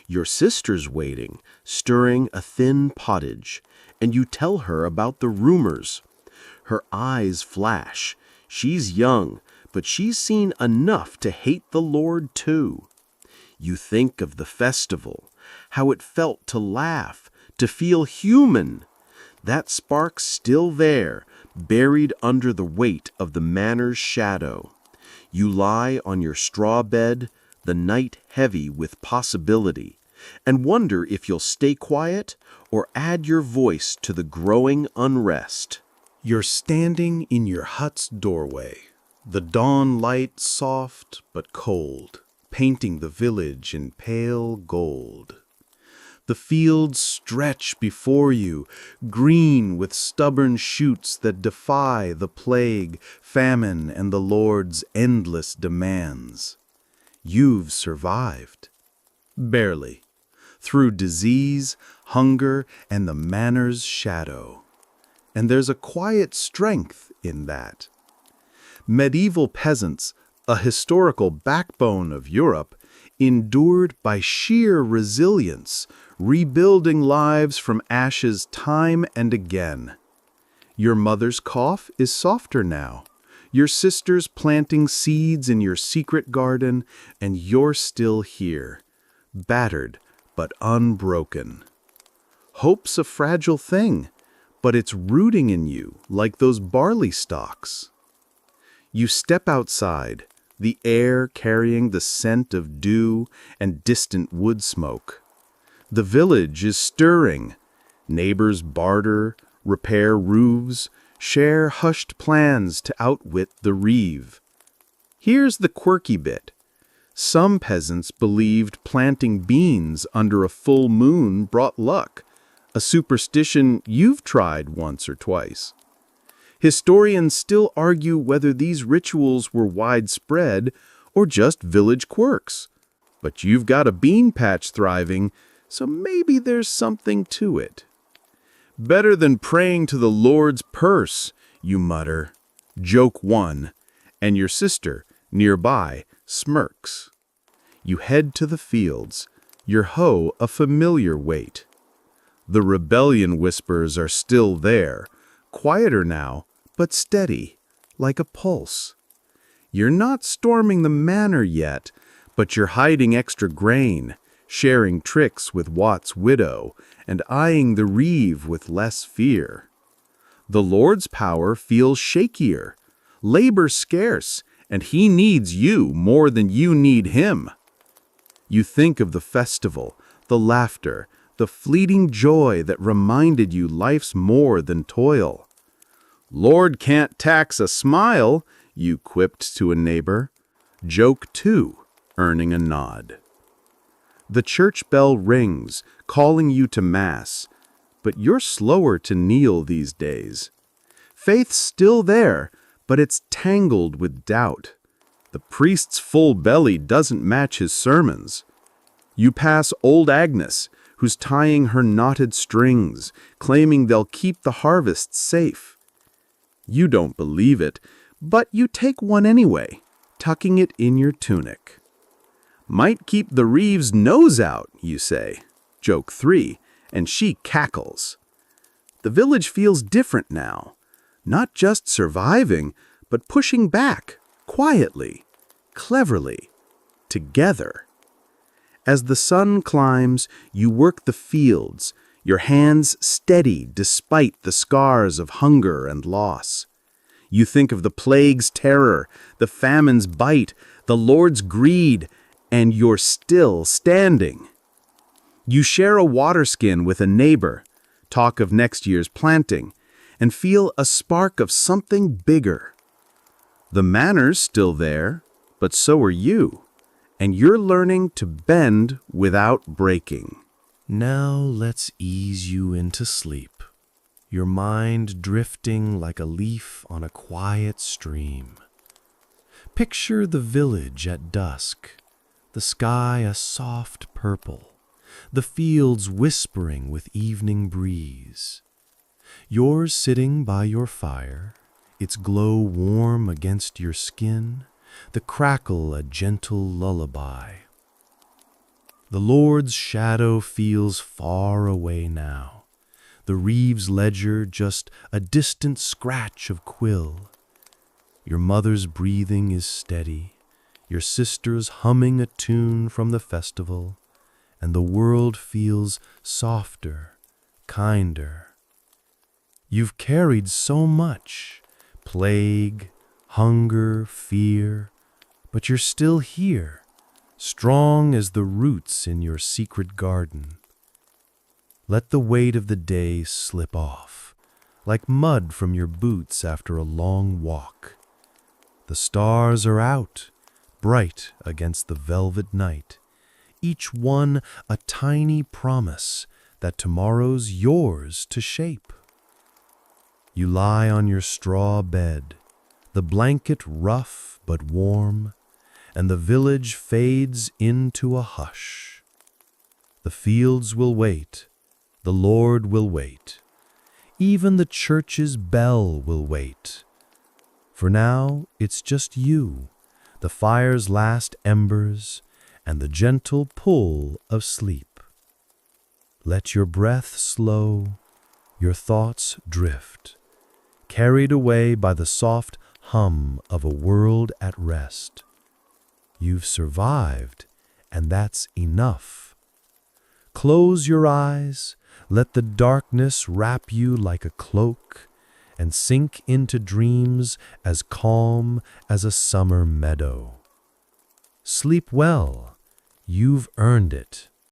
Your sister's waiting, stirring a thin pottage, and you tell her about the rumors. Her eyes flash. She's young, but she's seen enough to hate the Lord too. You think of the festival, how it felt to laugh, to feel human. That spark's still there, buried under the weight of the manor's shadow. You lie on your straw bed, the night heavy with possibility, and wonder if you'll stay quiet or add your voice to the growing unrest. You're standing in your hut's doorway, the dawn light soft but cold, painting the village in pale gold. The fields stretch before you, green with stubborn shoots that defy the plague, famine, and the Lord's endless demands. You've survived. Barely. Through disease, hunger, and the manor's shadow. And there's a quiet strength in that. Medieval peasants, a historical backbone of Europe, endured by sheer resilience, rebuilding lives from ashes time and again. Your mother's cough is softer now. Your sister's planting seeds in your secret garden, and you're still here, battered but unbroken. Hope's a fragile thing, but it's rooting in you like those barley stalks. You step outside, the air carrying the scent of dew and distant wood smoke. The village is stirring. Neighbors barter, repair roofs, share hushed plans to outwit the reeve. Here's the quirky bit. Some peasants believed planting beans under a full moon brought luck, a superstition you've tried once or twice. Historians still argue whether these rituals were widespread or just village quirks. But you've got a bean patch thriving, so maybe there's something to it. Better than praying to the Lord's purse, you mutter. Joke 1, and your sister, nearby, smirks. You head to the fields, your hoe a familiar weight. The rebellion whispers are still there, quieter now, but steady, like a pulse. You're not storming the manor yet, but you're hiding extra grain, sharing tricks with Watt's widow, and eyeing the reeve with less fear. The Lord's power feels shakier, labor scarce, and he needs you more than you need him. You think of the festival, the laughter, the fleeting joy that reminded you life's more than toil. Lord can't tax a smile, you quipped to a neighbor. Joke 2, earning a nod. The church bell rings, calling you to Mass, but you're slower to kneel these days. Faith's still there, but it's tangled with doubt. The priest's full belly doesn't match his sermons. You pass old Agnes, who's tying her knotted strings, claiming they'll keep the harvest safe. You don't believe it, but you take one anyway, tucking it in your tunic. Might keep the reeve's nose out, you say. Joke 3, and she cackles. The village feels different now. Not just surviving, but pushing back, quietly, cleverly, together. As the sun climbs, you work the fields, your hands steady despite the scars of hunger and loss. You think of the plague's terror, the famine's bite, the Lord's greed, and you're still standing. You share a waterskin with a neighbor, talk of next year's planting, and feel a spark of something bigger. The manor's still there, but so are you, and you're learning to bend without breaking. Now let's ease you into sleep, your mind drifting like a leaf on a quiet stream. Picture the village at dusk, the sky a soft purple, the fields whispering with evening breeze. You're sitting by your fire, its glow warm against your skin, the crackle a gentle lullaby. The Lord's shadow feels far away now, the reeve's ledger just a distant scratch of quill. Your mother's breathing is steady, your sister's humming a tune from the festival, and the world feels softer, kinder. You've carried so much, plague, hunger, fear, but you're still here, strong as the roots in your secret garden. Let the weight of the day slip off, like mud from your boots after a long walk. The stars are out, bright against the velvet night, each one a tiny promise that tomorrow's yours to shape. You lie on your straw bed, the blanket rough but warm, and the village fades into a hush. The fields will wait, the Lord will wait, even the church's bell will wait. For now it's just you, the fire's last embers, and the gentle pull of sleep. Let your breath slow, your thoughts drift, carried away by the soft hum of a world at rest. You've survived, and that's enough. Close your eyes, let the darkness wrap you like a cloak, and sink into dreams as calm as a summer meadow. Sleep well, you've earned it.